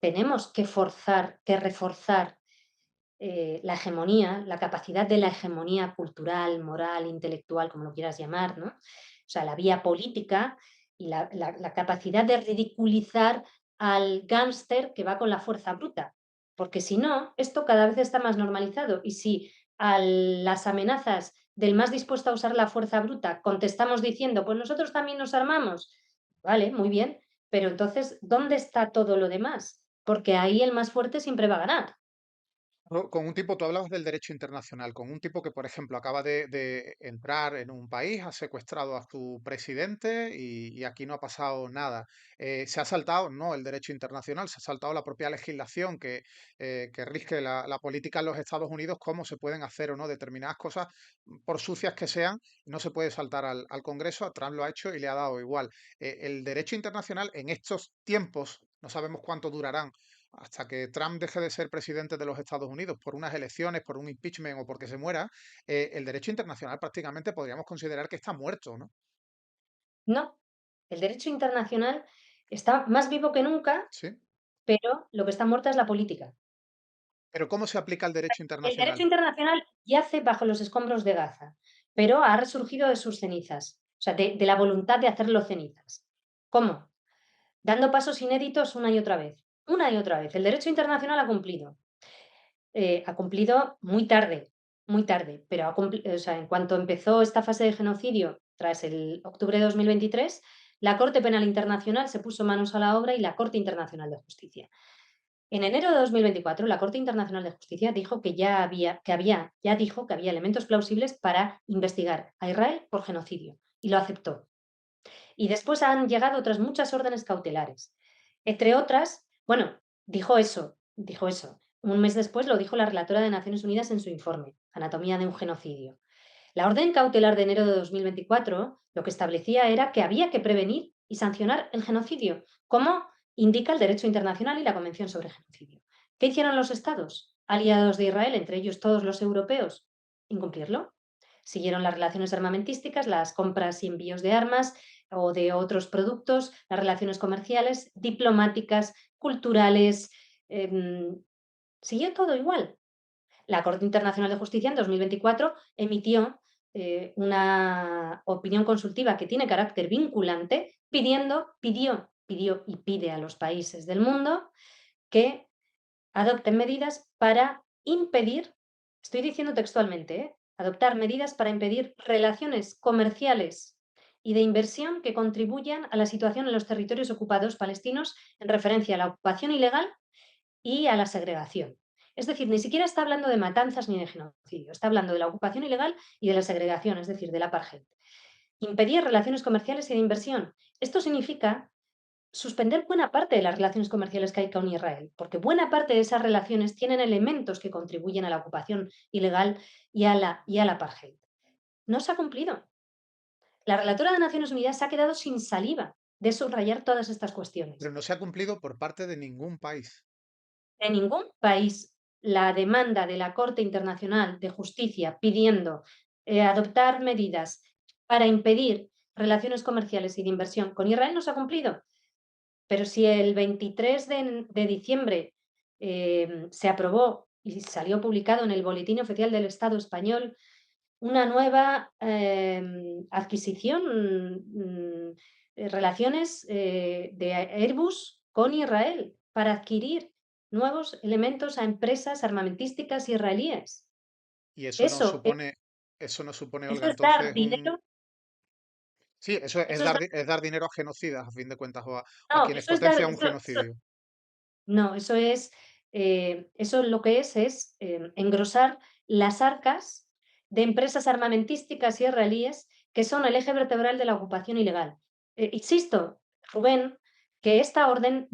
tenemos que reforzar la hegemonía, la capacidad de la hegemonía cultural, moral, intelectual, como lo quieras llamar, ¿no? O sea, la vía política y la capacidad de ridiculizar al gángster que va con la fuerza bruta. Porque si no, esto cada vez está más normalizado. Y si a las amenazas del más dispuesto a usar la fuerza bruta contestamos diciendo, pues nosotros también nos armamos, vale, muy bien, pero entonces, ¿dónde está todo lo demás? Porque ahí el más fuerte siempre va a ganar. Con un tipo, tú hablabas del derecho internacional, con un tipo que, por ejemplo, acaba de entrar en un país, ha secuestrado a su presidente y aquí no ha pasado nada. Se ha saltado, no el derecho internacional, se ha saltado la propia legislación que rige la política en los Estados Unidos, cómo se pueden hacer o no determinadas cosas, por sucias que sean, no se puede saltar al Congreso. Trump lo ha hecho y le ha dado igual. El derecho internacional en estos tiempos, no sabemos cuánto durarán, hasta que Trump deje de ser presidente de los Estados Unidos por unas elecciones, por un impeachment o porque se muera, el derecho internacional prácticamente podríamos considerar que está muerto, ¿no? No, el derecho internacional está más vivo que nunca, Sí. pero lo que está muerta es la política. Pero ¿cómo se aplica el derecho El derecho internacional? internacional yace bajo los escombros de Gaza, pero ha resurgido de sus cenizas, o sea, de la voluntad de hacerlo cenizas. ¿Cómo? Dando pasos inéditos una y otra vez. Una y otra vez. El derecho internacional ha cumplido muy tarde, pero o sea, en cuanto empezó esta fase de genocidio, tras el octubre de 2023, la Corte Penal Internacional se puso manos a la obra y la Corte Internacional de Justicia. En enero de 2024, la Corte Internacional de Justicia dijo ya dijo que había elementos plausibles para investigar a Israel por genocidio y lo aceptó. Y después han llegado otras muchas órdenes cautelares. Entre otras, bueno, dijo eso. Un mes después lo dijo la relatora de Naciones Unidas en su informe, Anatomía de un genocidio. La orden cautelar de enero de 2024 lo que establecía era que había que prevenir y sancionar el genocidio, como indica el derecho internacional y la Convención sobre Genocidio. ¿Qué hicieron los estados, aliados de Israel, entre ellos todos los europeos? Incumplirlo. Siguieron las relaciones armamentísticas, las compras y envíos de armas o de otros productos, las relaciones comerciales, diplomáticas, culturales. Siguió todo igual. La Corte Internacional de Justicia en 2024 emitió una opinión consultiva que tiene carácter vinculante, pidió y pide a los países del mundo que adopten medidas para impedir, estoy diciendo textualmente, adoptar medidas para impedir relaciones comerciales y de inversión que contribuyan a la situación en los territorios ocupados palestinos en referencia a la ocupación ilegal y a la segregación. Es decir, ni siquiera está hablando de matanzas ni de genocidio, está hablando de la ocupación ilegal y de la segregación, es decir, del apartheid. Impedir relaciones comerciales y de inversión. Esto significa suspender buena parte de las relaciones comerciales que hay con Israel, porque buena parte de esas relaciones tienen elementos que contribuyen a la ocupación ilegal y al apartheid. No se ha cumplido. La relatora de Naciones Unidas se ha quedado sin saliva de subrayar todas estas Pero cuestiones. no se ha cumplido por parte de ningún país. En ningún país la demanda de la Corte Internacional de Justicia pidiendo adoptar medidas para impedir relaciones comerciales y de inversión con Israel no se ha cumplido. Pero si el 23 de diciembre se aprobó y salió publicado en el Boletín Oficial del Estado español una nueva adquisición, relaciones de Airbus con Israel para adquirir nuevos elementos a empresas armamentísticas israelíes. Y Eso, eso no supone, eso Olga, es dar entonces dinero, un... Sí, eso eso es dar, es dar dinero a genocidas, a fin de cuentas, o a no, quienes eso es dar, potencian un genocidio. no, eso lo que es engrosar las arcas de empresas armamentísticas israelíes que son el eje vertebral de la ocupación ilegal. Insisto, Rubén, que esta orden,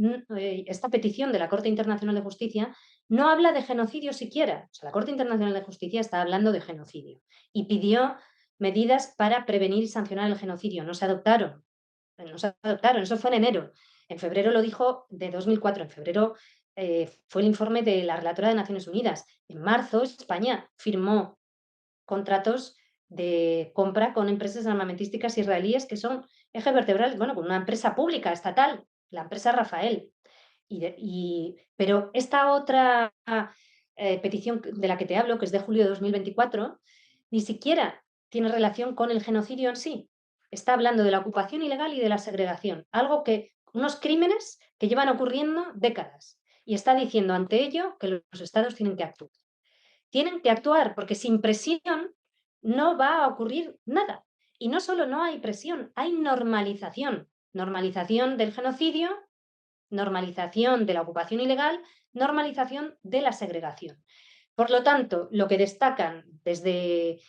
esta petición de la Corte Internacional de Justicia no habla de genocidio siquiera. O sea, la Corte Internacional de Justicia está hablando de genocidio y pidió medidas para prevenir y sancionar el genocidio. No se adoptaron, eso fue en enero. En febrero lo dijo de 2004, en febrero fue el informe de la relatora de Naciones Unidas. En marzo España firmó contratos de compra con empresas armamentísticas israelíes que son eje vertebral, bueno, con una empresa pública, estatal, la empresa Rafael. Pero esta otra petición de la que te hablo, que es de julio de 2024, ni siquiera tiene relación con el genocidio en sí. Está hablando de la ocupación ilegal y de la segregación, unos crímenes que llevan ocurriendo décadas. Y está diciendo ante ello que los estados tienen que actuar. Tienen que actuar porque sin presión no va a ocurrir nada. Y no solo no hay presión, hay normalización. Normalización del genocidio, normalización de la ocupación ilegal, normalización de la segregación. Por lo tanto, lo que destacan desde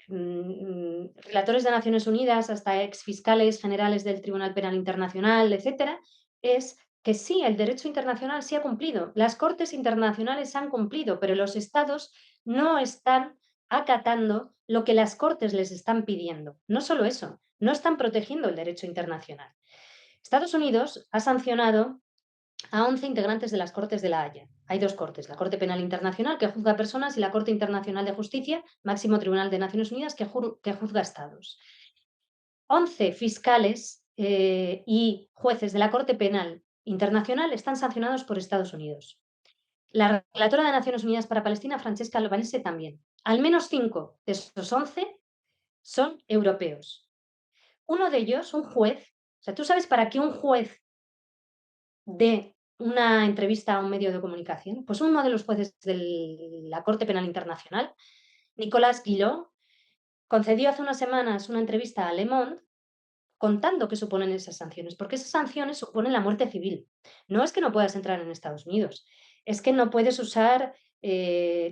relatores de Naciones Unidas hasta exfiscales generales del Tribunal Penal Internacional, etcétera, es que sí, el derecho internacional sí ha cumplido, las cortes internacionales han cumplido, pero los estados no están acatando lo que las cortes les están pidiendo. No solo eso, no están protegiendo el derecho internacional. Estados Unidos ha sancionado a 11 integrantes de las Cortes de La Haya. Hay dos cortes, la Corte Penal Internacional, que juzga a personas, y la Corte Internacional de Justicia, máximo tribunal de Naciones Unidas, que juzga a estados. 11 fiscales y jueces de la Corte Penal Internacional están sancionados por Estados Unidos. La relatora de Naciones Unidas para Palestina, Francesca Albanese, también. Al menos 5 de esos 11 son europeos. Uno de ellos, un juez, o sea, ¿tú sabes para qué un juez de una entrevista a un medio de comunicación? Pues uno de los jueces de la Corte Penal Internacional, Nicolas Guillot, concedió hace unas semanas una entrevista a Le Monde contando qué suponen esas sanciones, porque esas sanciones suponen la muerte civil. No es que no puedas entrar en Estados Unidos, es que no puedes usar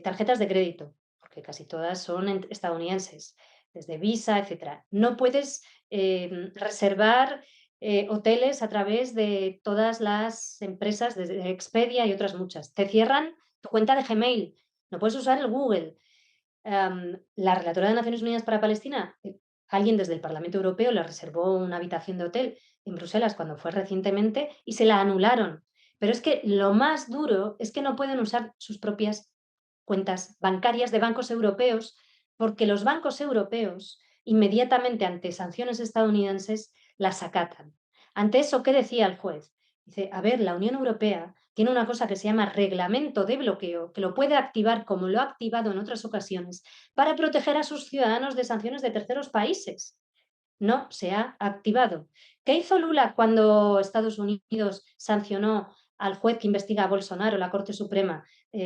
tarjetas de crédito, porque casi todas son estadounidenses, desde Visa, etcétera. No puedes reservar hoteles a través de todas las empresas, desde Expedia y otras muchas. Te cierran tu cuenta de Gmail, no puedes usar el Google. La relatora de Naciones Unidas para Palestina, alguien desde el Parlamento Europeo le reservó una habitación de hotel en Bruselas cuando fue recientemente y se la anularon. Pero es que lo más duro es que no pueden usar sus propias cuentas bancarias de bancos europeos, porque los bancos europeos, inmediatamente ante sanciones estadounidenses, las acatan. Ante eso, ¿qué decía el juez? Dice, a ver, la Unión Europea tiene una cosa que se llama reglamento de bloqueo, que lo puede activar como lo ha activado en otras ocasiones, para proteger a sus ciudadanos de sanciones de terceros países. No se ha activado. ¿Qué hizo Lula cuando Estados Unidos sancionó al juez que investiga a Bolsonaro, la Corte Suprema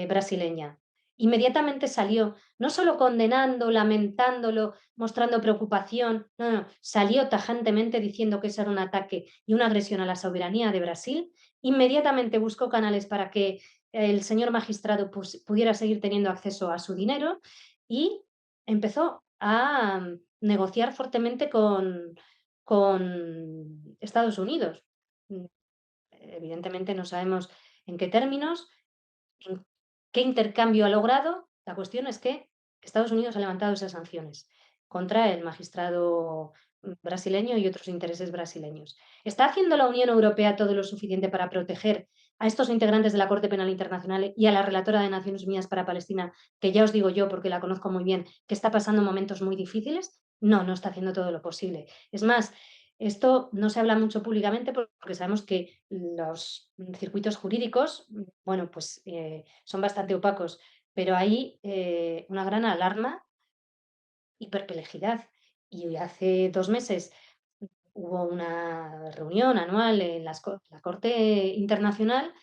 brasileña? Inmediatamente salió, no solo condenando, lamentándolo, mostrando preocupación, no, no, salió tajantemente diciendo que eso era un ataque y una agresión a la soberanía de Brasil. Inmediatamente buscó canales para que el señor magistrado pudiera seguir teniendo acceso a su dinero y empezó a negociar fuertemente con Estados Unidos. Mm, Evidentemente no sabemos en qué términos, en qué intercambio ha logrado. La cuestión es que Estados Unidos ha levantado esas sanciones contra el magistrado brasileño y otros intereses brasileños. ¿Está haciendo la Unión Europea todo lo suficiente para proteger a estos integrantes de la Corte Penal Internacional y a la relatora de Naciones Unidas para Palestina, que ya os digo yo, porque la conozco muy bien, que está pasando momentos muy difíciles? No, no está haciendo todo lo posible. Es más, esto no se habla mucho públicamente porque sabemos que los circuitos jurídicos, bueno, pues son bastante opacos, pero hay una gran alarma y perplejidad. Y hace 2 meses hubo una reunión anual en la Corte Internacional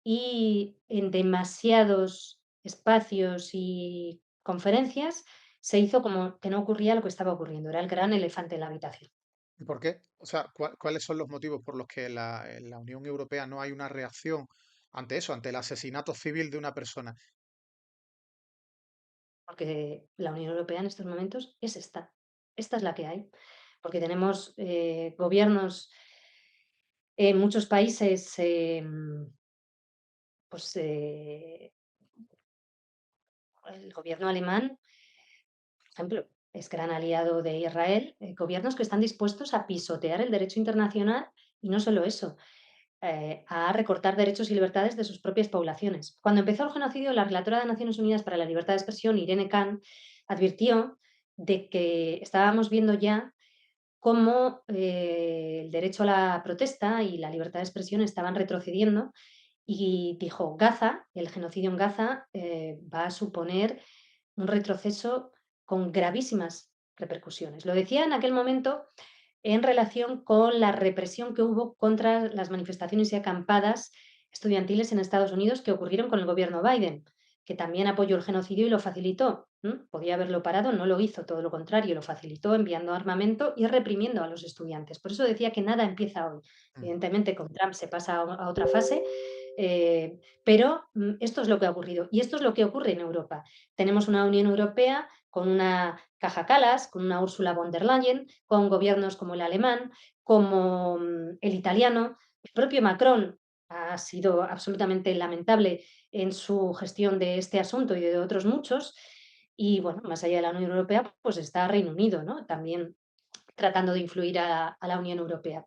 y en demasiados espacios y conferencias se hizo como que no ocurría lo que estaba ocurriendo, era el gran elefante en la habitación. ¿Y por qué? O sea, ¿cuáles son los motivos por los que en la Unión Europea no hay una reacción ante eso, ante el asesinato civil de una persona? Porque la Unión Europea en estos momentos es esta es la que hay, porque tenemos gobiernos en muchos países, pues el gobierno alemán, por ejemplo, es gran aliado de Israel, gobiernos que están dispuestos a pisotear el derecho internacional y no solo eso, a recortar derechos y libertades de sus propias poblaciones. Cuando empezó el genocidio, la relatora de Naciones Unidas para la Libertad de Expresión, Irene Khan, advirtió de que estábamos viendo ya cómo el derecho a la protesta y la libertad de expresión estaban retrocediendo y dijo, Gaza, el genocidio en Gaza va a suponer un retroceso con gravísimas repercusiones. Lo decía en aquel momento en relación con la represión que hubo contra las manifestaciones y acampadas estudiantiles en Estados Unidos que ocurrieron con el gobierno Biden, que también apoyó el genocidio y lo facilitó. Podía haberlo parado, no lo hizo, todo lo contrario, lo facilitó enviando armamento y reprimiendo a los estudiantes. Por eso decía que nada empieza hoy. Mm. Evidentemente, con Trump se pasa a otra fase, pero esto es lo que ha ocurrido y esto es lo que ocurre en Europa. Tenemos una Unión Europea con una Kaja Kallas, con una Ursula von der Leyen, con gobiernos como el alemán, como el italiano. El propio Macron ha sido absolutamente lamentable en su gestión de este asunto y de otros muchos. Y bueno, más allá de la Unión Europea, pues está Reino Unido, ¿no? También tratando de influir a la Unión Europea.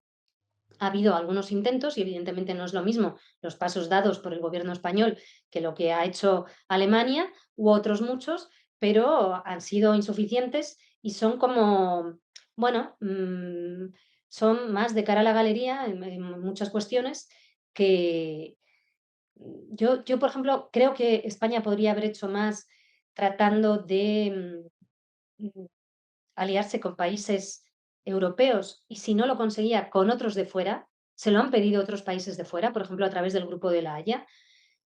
Ha habido algunos intentos y evidentemente no es lo mismo los pasos dados por el gobierno español que lo que ha hecho Alemania u otros muchos, pero han sido insuficientes y son como, bueno, son más de cara a la galería en muchas cuestiones que yo, por ejemplo, creo que España podría haber hecho más tratando de aliarse con países europeos y si no lo conseguía con otros de fuera, se lo han pedido otros países de fuera, por ejemplo, a través del Grupo de la Haya.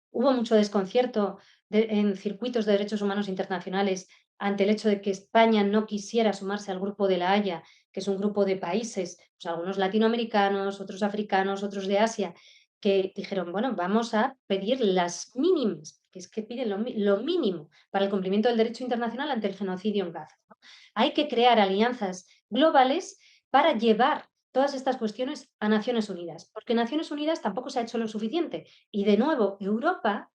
Hubo mucho desconcierto en circuitos de derechos humanos internacionales ante el hecho de que España no quisiera sumarse al Grupo de la Haya, que es un grupo de países, pues algunos latinoamericanos, otros africanos, otros de Asia, que dijeron, bueno, vamos a pedir las mínimas, que es que piden lo mínimo para el cumplimiento del derecho internacional ante el genocidio en Gaza. ¿No? Hay que crear alianzas globales para llevar todas estas cuestiones a Naciones Unidas, porque Naciones Unidas tampoco se ha hecho lo suficiente. Y de nuevo, Europa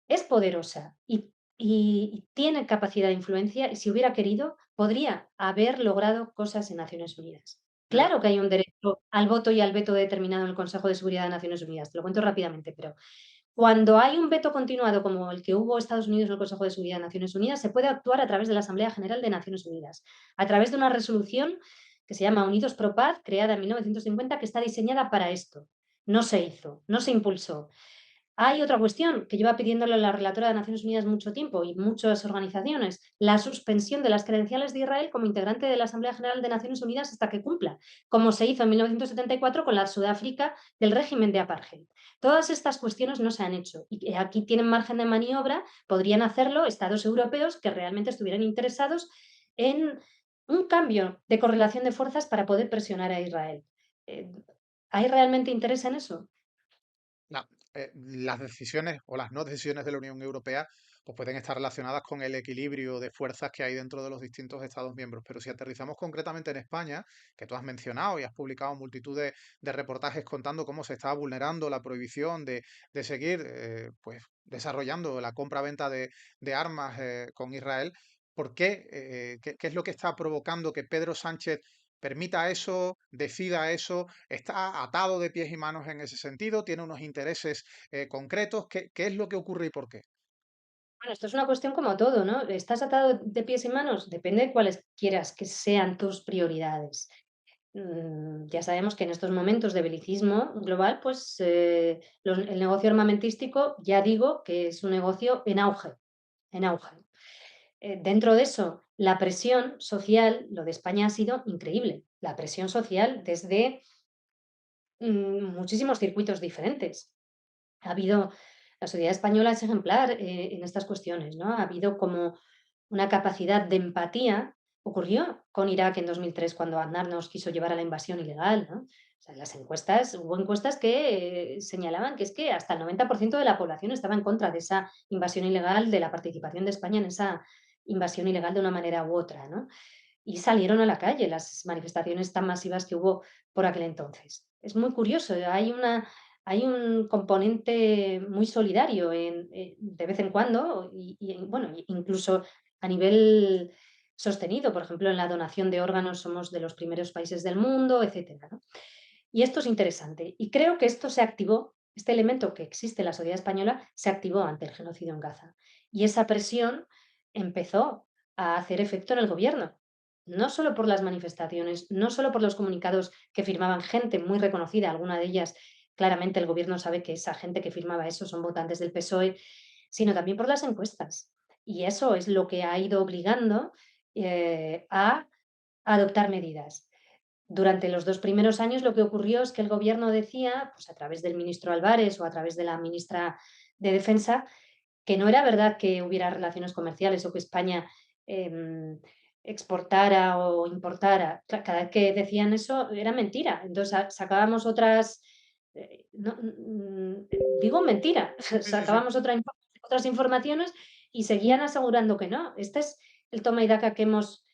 es poderosa y tiene capacidad de influencia y si hubiera querido, podría haber logrado cosas en Naciones Unidas. Mira, Claro que hay un derecho al voto y al veto determinado en el Consejo de Seguridad de Naciones Unidas, te lo cuento rápidamente, pero cuando hay un veto continuado como el que hubo Estados Unidos en el Consejo de Seguridad de Naciones Unidas, se puede actuar a través de la Asamblea General de Naciones Unidas, a través de una resolución que se llama Unidos Pro Paz, creada en 1950, que está diseñada para esto. No se hizo, no se impulsó. Hay otra cuestión que lleva pidiéndole a la relatora de Naciones Unidas mucho tiempo y muchas organizaciones, la suspensión de las credenciales de Israel como integrante de la Asamblea General de Naciones Unidas hasta que cumpla, como se hizo en 1974 con la Sudáfrica del régimen de apartheid. Todas estas cuestiones no se han hecho y aquí tienen margen de maniobra, podrían hacerlo estados europeos que realmente estuvieran interesados en un cambio de correlación de fuerzas para poder presionar a Israel. Eh, ¿Hay realmente interés en eso? la- las decisiones o las no decisiones de la Unión Europea pues pueden estar relacionadas con el equilibrio de fuerzas que hay dentro de los distintos Estados miembros. Pero si aterrizamos concretamente en España, que tú has mencionado y has publicado multitud de reportajes contando cómo se está vulnerando la prohibición de seguir pues, desarrollando la compra-venta de armas con Israel, ¿por qué? ¿Qué es lo que está provocando que Pedro Sánchez permita eso, decida eso? ¿Está atado de pies y manos en ese sentido? ¿Tiene unos intereses concretos? ¿Qué es lo que ocurre y por qué? Bueno, esto es una cuestión como todo, ¿no? ¿Estás atado de pies y manos? Depende de cuáles quieras que sean tus prioridades. Ya sabemos que en estos momentos de belicismo global, pues el negocio armamentístico, ya digo que es un negocio en auge, en auge. Dentro de eso, la presión social, lo de España ha sido increíble. La presión social desde muchísimos circuitos diferentes. Ha habido, la sociedad española es ejemplar en estas cuestiones, ¿no? Ha habido como una capacidad de empatía. Ocurrió con Irak en 2003 cuando Aznar nos quiso llevar a la invasión ilegal, ¿no? O sea, las encuestas, hubo encuestas que señalaban que es que hasta el 90% de la población estaba en contra de esa invasión ilegal, de la participación de España en esa invasión ilegal de una manera u otra, ¿no? Y salieron a la calle las manifestaciones tan masivas que hubo por aquel entonces. Es muy curioso, hay un componente muy solidario de vez en cuando bueno, incluso a nivel sostenido, por ejemplo, en la donación de órganos somos de los primeros países del mundo, etcétera, ¿no? Y esto es interesante. Y creo que esto se activó, este elemento que existe en la sociedad española se activó ante el genocidio en Gaza. Y esa presión empezó a hacer efecto en el gobierno. No solo por las manifestaciones, no solo por los comunicados que firmaban gente muy reconocida, alguna de ellas claramente el gobierno sabe que esa gente que firmaba eso son votantes del PSOE, sino también por las encuestas. Y eso es lo que ha ido obligando a adoptar medidas. Durante los 2 primeros años lo que ocurrió es que el gobierno decía, pues a través del ministro Álvarez o a través de la ministra de Defensa, que no era verdad que hubiera relaciones comerciales o que España em, exportara o importara. Cada vez que decían eso era mentira. Entonces sacábamos otras, digo mentira, Sí, sí, sí. sacábamos otras informaciones y seguían asegurando que no. Este es el toma y daca que hemos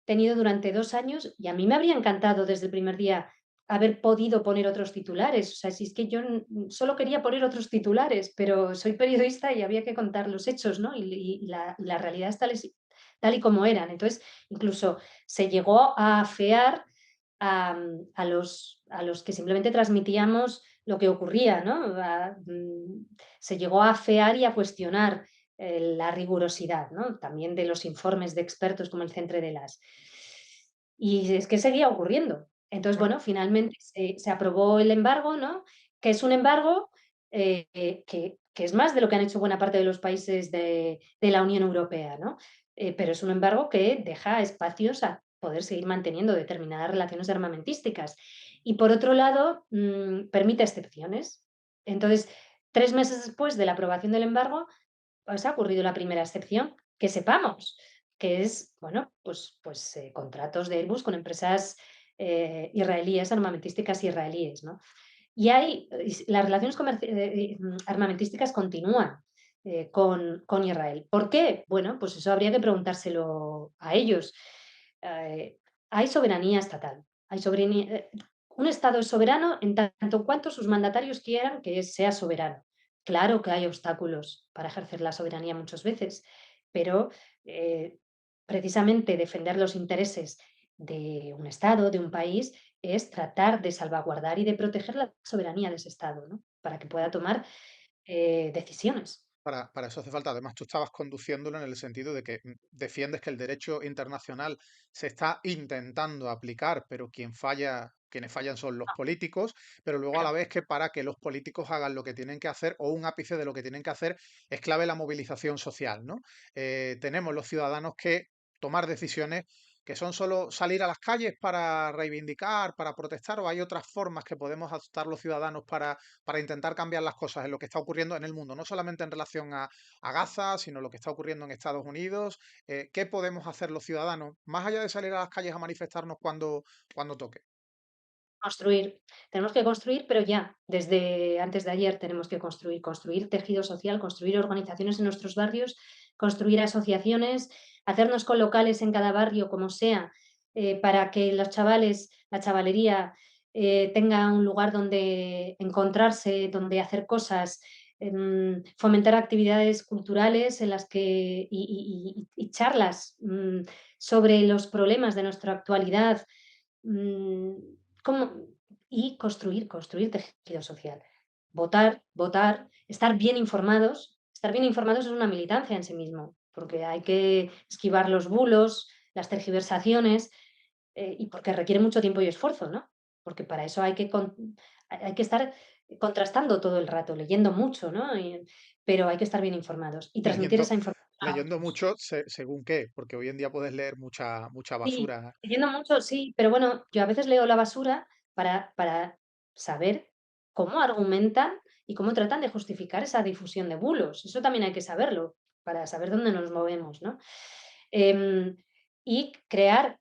tenido durante 2 años y a mí me habría encantado desde el primer día haber podido poner otros titulares. O sea, si es que yo solo quería poner otros titulares, pero soy periodista y había que contar los hechos, ¿no? Y la realidad es tal y como eran. Entonces, incluso se llegó a afear a los que simplemente transmitíamos lo que ocurría, ¿no? Se llegó a afear y a cuestionar la rigurosidad, ¿no? También de los informes de expertos como el Centre de las. Y es que seguía ocurriendo. Entonces, Bueno, bueno, finalmente se aprobó el embargo, ¿no? Que es un embargo que es más de lo que han hecho buena parte de los países de la Unión Europea, ¿no? Pero es un embargo que deja espacios a poder seguir manteniendo determinadas relaciones armamentísticas. Y por otro lado, permite excepciones. Entonces, 3 meses después de la aprobación del embargo, pues ha ocurrido la primera excepción, que sepamos, que es, bueno, pues contratos de Airbus con empresas israelíes, armamentísticas israelíes, ¿no? Y las relaciones armamentísticas continúan con Israel. ¿Por qué? Bueno, pues eso habría que preguntárselo a ellos. Eh, Hay soberanía estatal, hay soberanía, un Estado es soberano en tanto cuanto sus mandatarios quieran que sea soberano. Claro que hay obstáculos para ejercer la soberanía muchas veces, pero eh, precisamente defender los intereses de un Estado, de un país, es tratar de salvaguardar y de proteger la soberanía de ese Estado, ¿no? Para que pueda tomar decisiones. para eso hace falta. Además, tú estabas conduciéndolo en el sentido de que defiendes que el derecho internacional se está intentando aplicar, pero quienes fallan son los políticos, pero luego a la Claro. vez que para que los políticos hagan lo que tienen que hacer o un ápice de lo que tienen que hacer es clave la movilización social, ¿no? Tenemos los ciudadanos que tomar decisiones que son solo salir a las calles para reivindicar, para protestar, o hay otras formas que podemos adoptar los ciudadanos para intentar cambiar las cosas en lo que está ocurriendo en el mundo, no solamente en relación a Gaza, sino lo que está ocurriendo en Estados Unidos. ¿Qué podemos hacer los ciudadanos, más allá de salir a las calles a manifestarnos cuando toque? Construir. Tenemos que construir, pero ya, desde antes de ayer tenemos que construir tejido social, construir organizaciones en nuestros barrios, construir asociaciones, hacernos con locales en cada barrio, como sea, para que los chavales, la chavalería, tenga un lugar donde encontrarse, donde hacer cosas, fomentar actividades culturales en las que y charlas, sobre los problemas de nuestra actualidad. Mm, ¿Cómo? Y construir tejido social. Votar, estar bien informados. Estar bien informados es una militancia en sí mismo, porque hay que esquivar los bulos, las tergiversaciones, y porque requiere mucho tiempo y esfuerzo, ¿no? Porque para eso hay que estar contrastando todo el rato, leyendo mucho, ¿no? Pero hay que estar bien informados y transmitir Leyendo, esa información a leyendo otros. mucho según qué, porque hoy en día puedes leer mucha Sí, basura. leyendo mucho, sí, pero bueno, yo a veces leo la basura para saber cómo argumentan y cómo tratan de justificar esa difusión de bulos. Eso también hay que saberlo, para saber dónde nos movemos, ¿no? Em, y crear,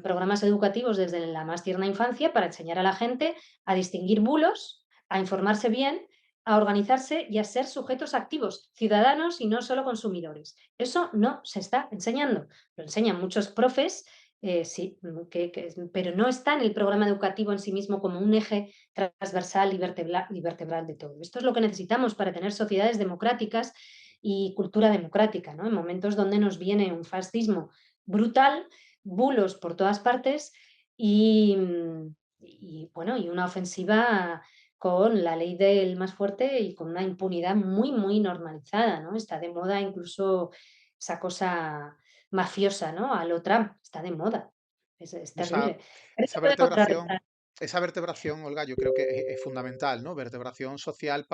programas educativos desde la más tierna infancia para enseñar a la gente a distinguir bulos, a informarse bien, a organizarse y a ser sujetos activos, ciudadanos y no solo consumidores. Eso no se está enseñando. Lo enseñan muchos profes, sí, pero no está en el programa educativo en sí mismo como un eje transversal y vertebral de todo. Esto es lo que necesitamos para tener sociedades democráticas y cultura democrática, ¿no? En momentos donde nos viene un fascismo brutal, bulos por todas partes y bueno, y una ofensiva con la ley del más fuerte y con una impunidad muy, muy normalizada, ¿no? Está de moda incluso esa cosa mafiosa, ¿no? A lo Trump, está de moda. Es Esa, terrible. Pero se esa puede vertebración, contrarrestar. esa vertebración, Olga, yo creo que es fundamental, ¿no? Vertebración social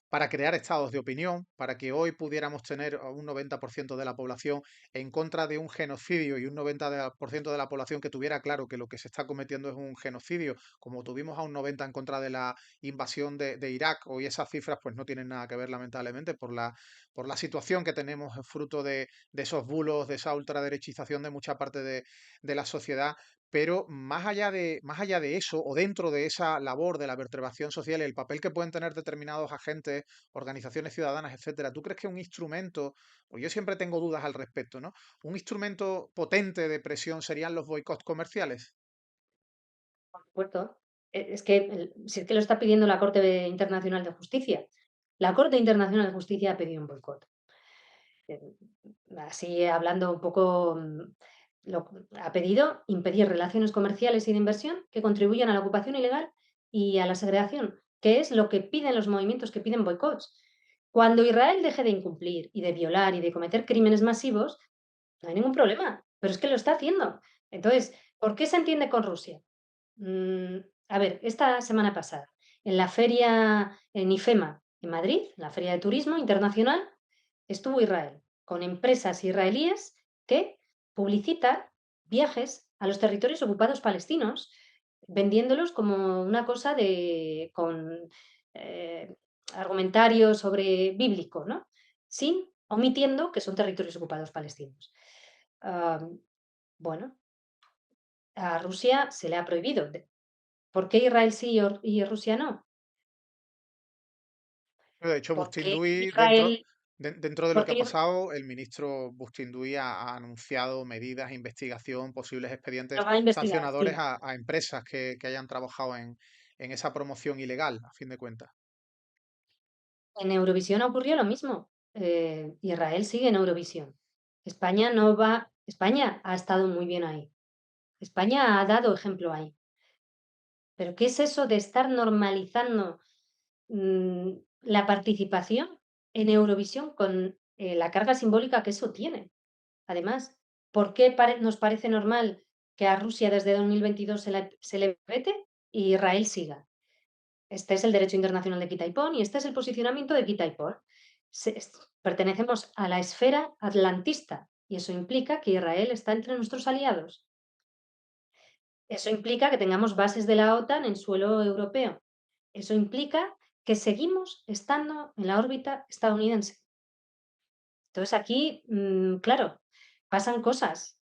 para crear estados de opinión, para que hoy pudiéramos tener a un 90% de la población en contra de un genocidio y un 90% de la población que tuviera claro que lo que se está cometiendo es un genocidio, como tuvimos a un 90 en contra de la invasión de Irak. Hoy esas cifras pues no tienen nada que ver, lamentablemente, por la situación que tenemos fruto de esos bulos, de esa ultraderechización de mucha parte de la sociedad. Pero más allá de eso, o dentro de esa labor de la vertebración social y el papel que pueden tener determinados agentes, organizaciones ciudadanas, etcétera, ¿tú crees que un instrumento, pues yo siempre tengo dudas al respecto, ¿no? Un instrumento potente de presión serían los boicots comerciales? Por supuesto. Es que si es que lo está pidiendo la Corte Internacional de Justicia. La Corte Internacional de Justicia ha pedido un boicot. Eh, Así hablando un poco, ha pedido impedir relaciones comerciales y de inversión que contribuyan a la ocupación ilegal y a la segregación, que es lo que piden los movimientos que piden boicots. Cuando Israel deje de incumplir y de violar y de cometer crímenes masivos, no hay ningún problema, pero es que lo está haciendo. Entonces, ¿por qué se entiende con Rusia? Mm, a ver, esta semana pasada, en la feria en IFEMA, en Madrid, la Feria de Turismo Internacional, estuvo Israel, con empresas israelíes que publicitan viajes a los territorios ocupados palestinos, vendiéndolos como una cosa de con eh, argumentario sobre bíblico, ¿no? Sin omitiendo que son territorios ocupados palestinos. Am, bueno, a Rusia se le ha prohibido. ¿Por qué Israel sí y Rusia no? De hecho, Porque Bustindui, Israel dentro de lo que porque ha Ir pasado, el ministro Bustindui ha anunciado medidas, investigación, posibles lo expedientes va a investigar, sancionadores sí. a empresas que hayan trabajado en esa promoción ilegal, a fin de cuentas. En Eurovisión ocurrió lo mismo. Israel sigue en Eurovisión. España ha estado muy bien ahí. España ha dado ejemplo ahí. Pero, ¿qué es eso de estar normalizando, la participación en Eurovisión con, la carga simbólica que eso tiene? Además, ¿por qué nos parece normal que a Rusia desde 2022 se le vete y Israel siga? Este es el derecho internacional de quita y pon y este es el posicionamiento de quita y pon. Pertenecemos a la esfera atlantista y eso implica que Israel está entre nuestros aliados. Eso implica que tengamos bases de la OTAN en suelo europeo. Eso implica que seguimos estando en la órbita estadounidense. Entonces aquí, claro, pasan cosas.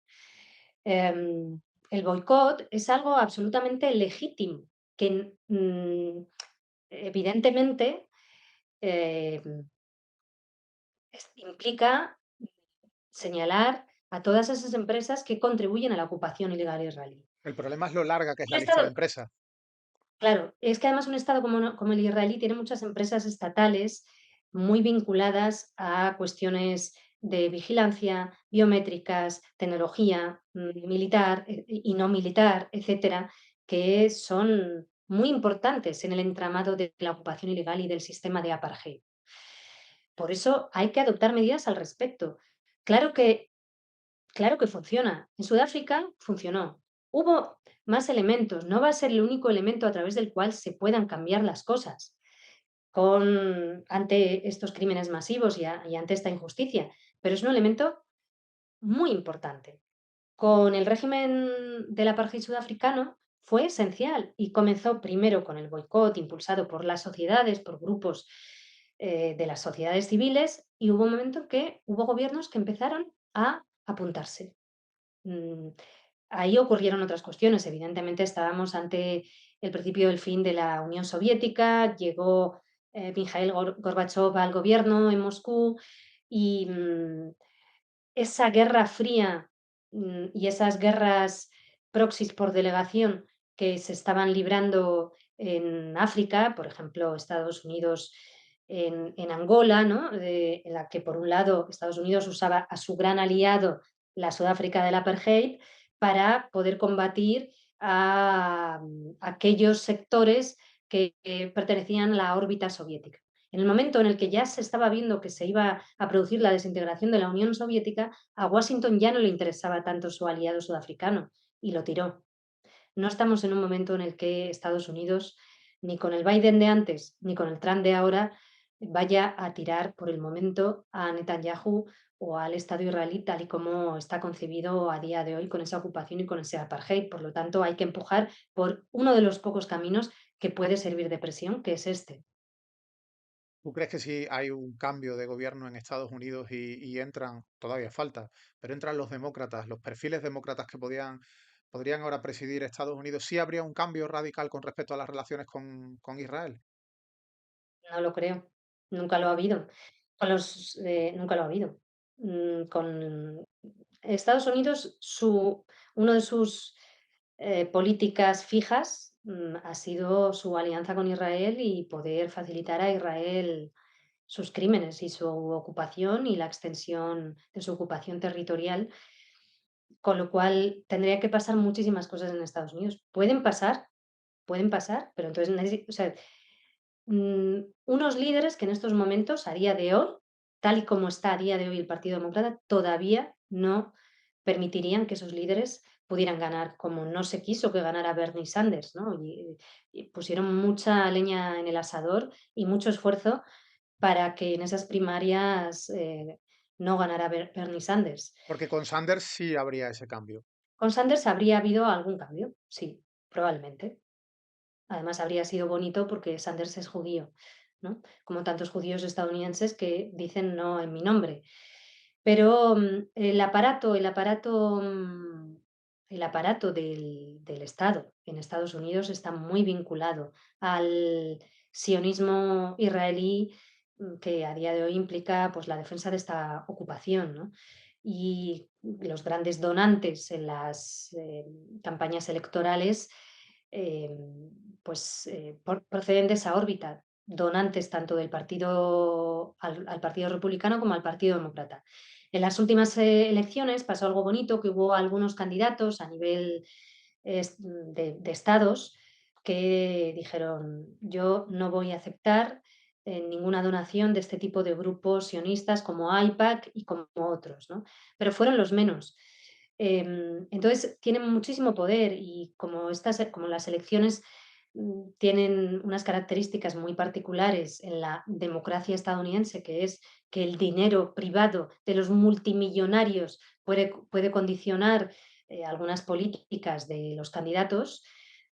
El boicot es algo absolutamente legítimo, que evidentemente em, implica señalar a todas esas empresas que contribuyen a la ocupación ilegal israelí. El problema es lo larga que es Un la lista de Estado, empresas. claro, es que además un Estado como el israelí tiene muchas empresas estatales muy vinculadas a cuestiones de vigilancia, biométricas, tecnología, militar y no militar, etcétera, que son muy importantes en el entramado de la ocupación ilegal y del sistema de apartheid. Por eso hay que adoptar medidas al respecto. Claro que Claro que funciona. En Sudáfrica funcionó. Hubo más elementos. No va a ser el único elemento a través del cual se puedan cambiar las cosas ante estos crímenes masivos y ante esta injusticia, pero es un elemento muy importante. Con el régimen del apartheid sudafricano fue esencial y comenzó primero con el boicot impulsado por las sociedades, por grupos de las sociedades civiles, y hubo un momento en que hubo gobiernos que empezaron a apuntarse. Mm, Ahí ocurrieron otras cuestiones. Evidentemente, estábamos ante el principio del fin de la Unión Soviética, llegó, Mikhail Gorbachov al gobierno en Moscú y, esa guerra fría, y esas guerras proxies por delegación que se estaban librando en África, por ejemplo, Estados Unidos en Angola, ¿no? En la que, por un lado, Estados Unidos usaba a su gran aliado, la Sudáfrica del apartheid, para poder combatir a aquellos sectores que pertenecían a la órbita soviética. En el momento en el que ya se estaba viendo que se iba a producir la desintegración de la Unión Soviética, a Washington ya no le interesaba tanto su aliado sudafricano y lo tiró. No estamos en un momento en el que Estados Unidos, ni con el Biden de antes, ni con el Trump de ahora, vaya a tirar por el momento a Netanyahu o al Estado israelí tal y como está concebido a día de hoy con esa ocupación y con ese apartheid. Por lo tanto, hay que empujar por uno de los pocos caminos que puede servir de presión, que es este. ¿Tú crees que si hay un cambio de gobierno en Estados Unidos y entran, todavía falta, pero entran los demócratas, los perfiles demócratas que podrían ahora presidir Estados Unidos, sí habría un cambio radical con respecto a las relaciones con Israel? No lo creo, nunca lo ha habido. Nunca lo ha habido. Con Estados Unidos, uno de sus políticas fijas ha sido su alianza con Israel y poder facilitar a Israel sus crímenes y su ocupación y la extensión de su ocupación territorial, con lo cual tendría que pasar muchísimas cosas en Estados Unidos. Pueden pasar, pero entonces o sea, unos líderes que en estos momentos, a día de hoy, tal y como está a día de hoy el Partido Demócrata, todavía no permitirían que esos líderes pudieran ganar, como no se quiso que ganara Bernie Sanders, ¿no? Y pusieron mucha leña en el asador y mucho esfuerzo para que en esas primarias, no ganara Bernie Sanders. Porque con Sanders sí habría ese cambio. Con Sanders habría habido algún cambio, sí, probablemente. Además, habría sido bonito porque Sanders es judío, ¿no? Como tantos judíos estadounidenses que dicen no en mi nombre. Pero, el aparato del Estado en Estados Unidos está muy vinculado al sionismo israelí, que a día de hoy implica, pues, la defensa de esta ocupación, ¿no? Y los grandes donantes en las, campañas electorales, proceden de esa órbita, donantes tanto del partido al Partido Republicano como al Partido Demócrata. En las últimas, elecciones pasó algo bonito, que hubo algunos candidatos a nivel de estados que dijeron: "Yo no voy a aceptar, ninguna donación de este tipo de grupos sionistas como AIPAC y como otros", ¿no? Pero fueron los menos. Entonces, tienen muchísimo poder y como las elecciones, tienen unas características muy particulares en la democracia estadounidense, que es que el dinero privado de los multimillonarios puede condicionar, algunas políticas de los candidatos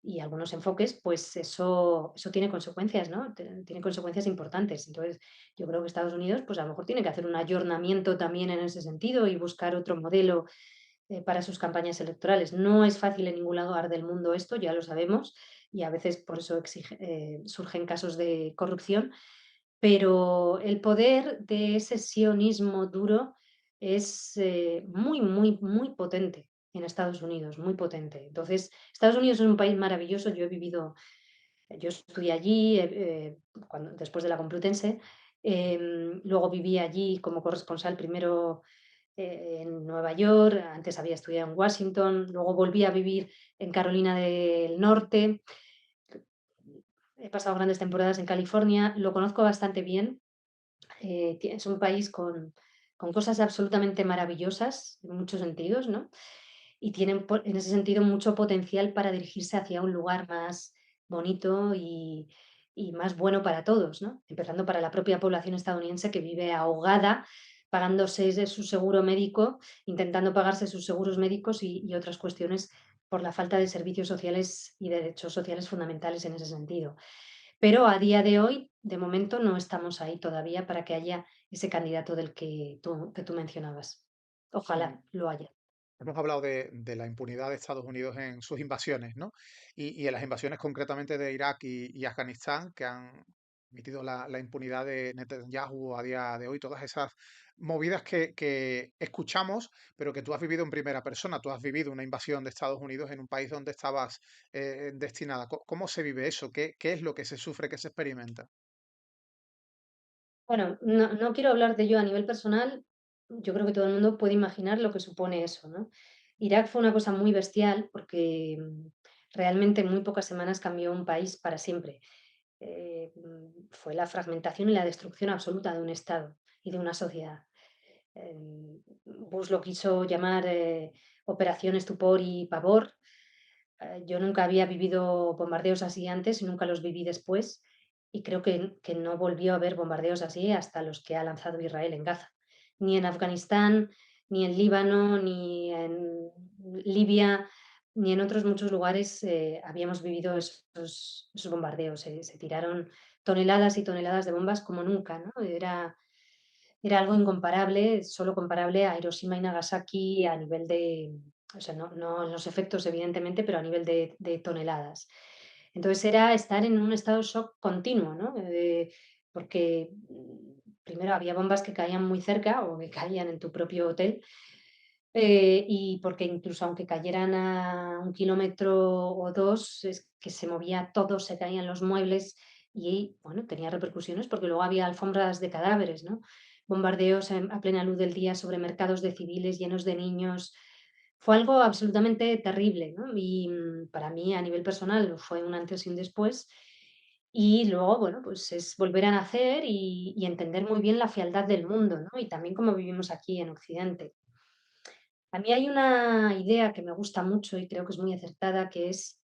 y algunos enfoques, pues eso tiene consecuencias, ¿no? Tiene consecuencias importantes. Entonces, yo creo que Estados Unidos, pues, a lo mejor tiene que hacer un ayornamiento también en ese sentido y buscar otro modelo, para sus campañas electorales. No es fácil en ningún lugar del mundo esto, ya lo sabemos, y a veces por eso surgen casos de corrupción, pero el poder de ese sionismo duro es, muy, muy, muy potente en Estados Unidos, muy potente. Entonces, Estados Unidos es un país maravilloso. Yo estudié allí, después de la Complutense, luego viví allí como corresponsal primero, en Nueva York, antes había estudiado en Washington, luego volví a vivir en Carolina del Norte, he pasado grandes temporadas en California, lo conozco bastante bien. Es un país con cosas absolutamente maravillosas en muchos sentidos, ¿no? Y tienen en ese sentido mucho potencial para dirigirse hacia un lugar más bonito y más bueno para todos, ¿no? Empezando para la propia población estadounidense que vive ahogada pagándose su seguro médico, intentando pagarse sus seguros médicos y otras cuestiones por la falta de servicios sociales y derechos sociales fundamentales en ese sentido. Pero a día de hoy, de momento, no estamos ahí todavía para que haya ese candidato del que tú mencionabas. Mm, Ojalá lo haya. Hemos hablado de la impunidad de Estados Unidos en sus invasiones, ¿no? Y en las invasiones concretamente de Irak y Afganistán, que han emitido la impunidad de Netanyahu a día de hoy, todas esas movidas que escuchamos, pero que tú has vivido en primera persona. Tú has vivido una invasión de Estados Unidos en un país donde estabas destinada. ¿Cómo se vive eso? ¿Qué es lo que se sufre, que se experimenta? Bueno, no quiero hablar de ello a nivel personal. Yo creo que todo el mundo puede imaginar lo que supone eso, ¿no? Irak fue una cosa muy bestial porque, realmente en muy pocas semanas cambió un país para siempre. Fue la fragmentación y la destrucción absoluta de un Estado y de una sociedad. Bush lo quiso llamar, Operación Estupor y Pavor. Yo nunca había vivido bombardeos así antes y nunca los viví después. y creo que no volvió a haber bombardeos así hasta los que ha lanzado Israel en Gaza. Ni en Afganistán, ni en Líbano, ni en Libia, ni en otros muchos lugares, habíamos vivido esos bombardeos. Se tiraron toneladas y toneladas de bombas como nunca, ¿no? Era algo incomparable, solo comparable a Hiroshima y Nagasaki a nivel de, o sea, no en los efectos, evidentemente, pero a nivel de toneladas. Entonces era estar en un estado de shock continuo, ¿no? Porque primero había bombas que caían muy cerca o que caían en tu propio hotel, y porque incluso aunque cayeran a 1 kilómetro o 2, es que se movía todo, se caían los muebles y, bueno, tenía repercusiones porque luego había alfombras de cadáveres, ¿no? Bombardeos a plena luz del día sobre mercados de civiles llenos de niños. Fue algo absolutamente terrible, ¿no? Y, para mí, a nivel personal, fue un antes y un después. Y luego, bueno, pues es volver a nacer y entender muy bien la fealdad del mundo, ¿no? Y también cómo vivimos aquí en Occidente. A mí hay una idea que me gusta mucho y creo que es muy acertada, que es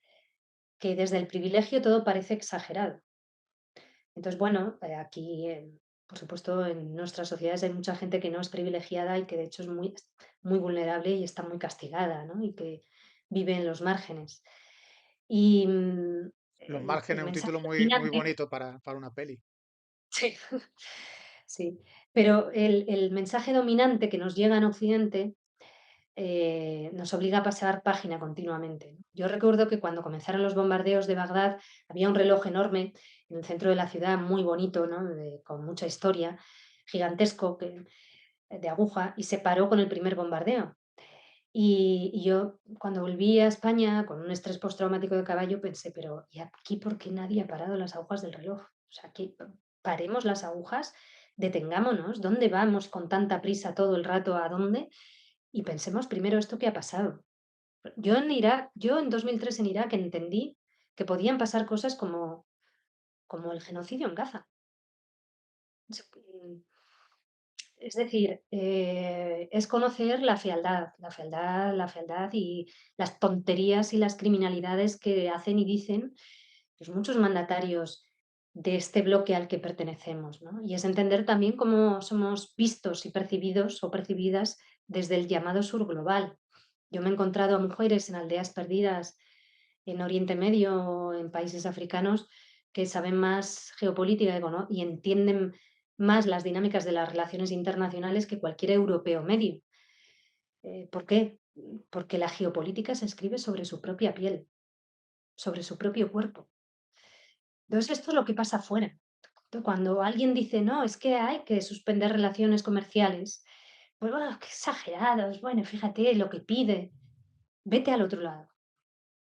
que desde el privilegio todo parece exagerado. Entonces, bueno, aquí, por supuesto, en nuestras sociedades hay mucha gente que no es privilegiada y que de hecho es muy vulnerable y está muy castigada, ¿no? Y que vive en los márgenes. Y Los el márgenes, un mensaje título muy, muy dominante, bonito para una peli. sí, sí, pero el mensaje dominante que nos llega en Occidente nos obliga a pasar página continuamente, ¿no? Yo recuerdo que cuando comenzaron los bombardeos de Bagdad había un reloj enorme en el centro de la ciudad, muy bonito, ¿no? Con mucha historia, gigantesco, de aguja, y se paró con el primer bombardeo. Y yo cuando volví a España con un estrés postraumático de caballo pensé, pero ¿y aquí por qué nadie ha parado las agujas del reloj? O sea, que paremos las agujas, detengámonos, ¿dónde vamos con tanta prisa todo el rato? ¿A dónde? Y pensemos primero esto que ha pasado. Yo en 2003 en Irak entendí que podían pasar cosas como el genocidio en Gaza. Es decir, es conocer la fealdad y las tonterías y las criminalidades que hacen y dicen, pues, muchos mandatarios de este bloque al que pertenecemos, ¿no? Y es entender también cómo somos vistos y percibidos o percibidas desde el llamado sur global. Yo me he encontrado a mujeres en aldeas perdidas en Oriente Medio, en países africanos, que saben más geopolítica y entienden más las dinámicas de las relaciones internacionales que cualquier europeo medio. ¿Por qué? Porque la geopolítica se escribe sobre su propia piel, sobre su propio cuerpo. Entonces, esto es lo que pasa afuera. Cuando alguien dice, no, es que hay que suspender relaciones comerciales, pues bueno, qué exagerados, bueno, fíjate lo que pide. Vete al otro lado.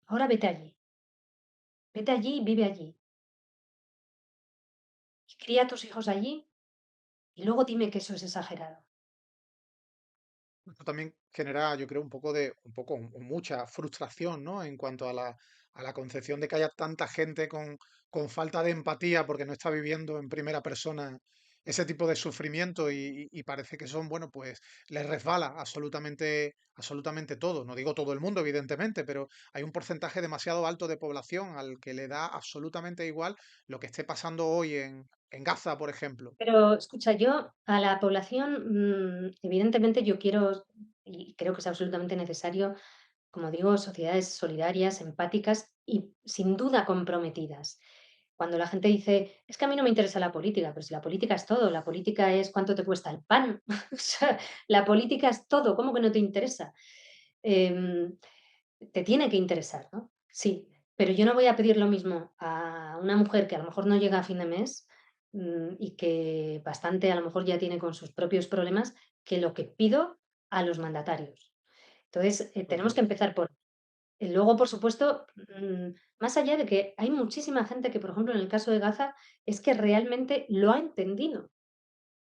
Ahora vete allí. Vete allí y vive allí. Y cría a tus hijos allí y luego dime que eso es exagerado. Esto también genera, yo creo, o mucha frustración, ¿no? En cuanto a la concepción de que haya tanta gente con falta de empatía porque no está viviendo en primera persona ese tipo de sufrimiento y parece que son, bueno, pues les resbala absolutamente todo. No digo todo el mundo, evidentemente, pero hay un porcentaje demasiado alto de población al que le da absolutamente igual lo que esté pasando hoy en Gaza, por ejemplo. Pero escucha, yo a la población, evidentemente yo quiero y creo que es absolutamente necesario, como digo, sociedades solidarias, empáticas y sin duda comprometidas. Cuando la gente dice, es que a mí no me interesa la política, pero si la política es todo, la política es cuánto te cuesta el pan, o sea, la política es todo, ¿cómo que no te interesa? Em, Te tiene que interesar, ¿no? Sí, pero yo no voy a pedir lo mismo a una mujer que a lo mejor no llega a fin de mes, y que bastante a lo mejor ya tiene con sus propios problemas, que lo que pido a los mandatarios. Entonces, tenemos que Correcto. empezar por luego, por supuesto, más allá de que hay muchísima gente que, por ejemplo, en el caso de Gaza, es que realmente lo ha entendido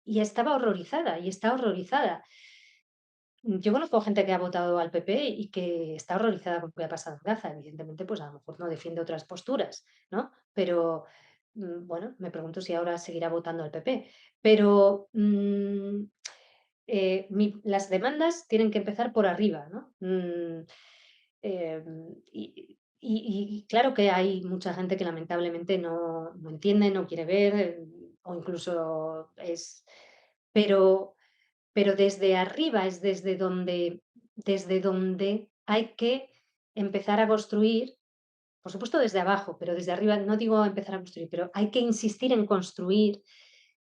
y estaba horrorizada y está horrorizada. Yo conozco gente que ha votado al PP y que está horrorizada con lo que ha pasado en Gaza. Evidentemente, pues a lo mejor no defiende otras posturas, ¿no? Pero, bueno, me pregunto si ahora seguirá votando al PP. Pero, las demandas tienen que empezar por arriba, ¿no? y claro que hay mucha gente que lamentablemente no entiende, no quiere ver, o incluso es pero pero desde arriba es desde donde hay que empezar a construir, por supuesto desde abajo, pero desde arriba no digo empezar a construir, pero hay que insistir en construir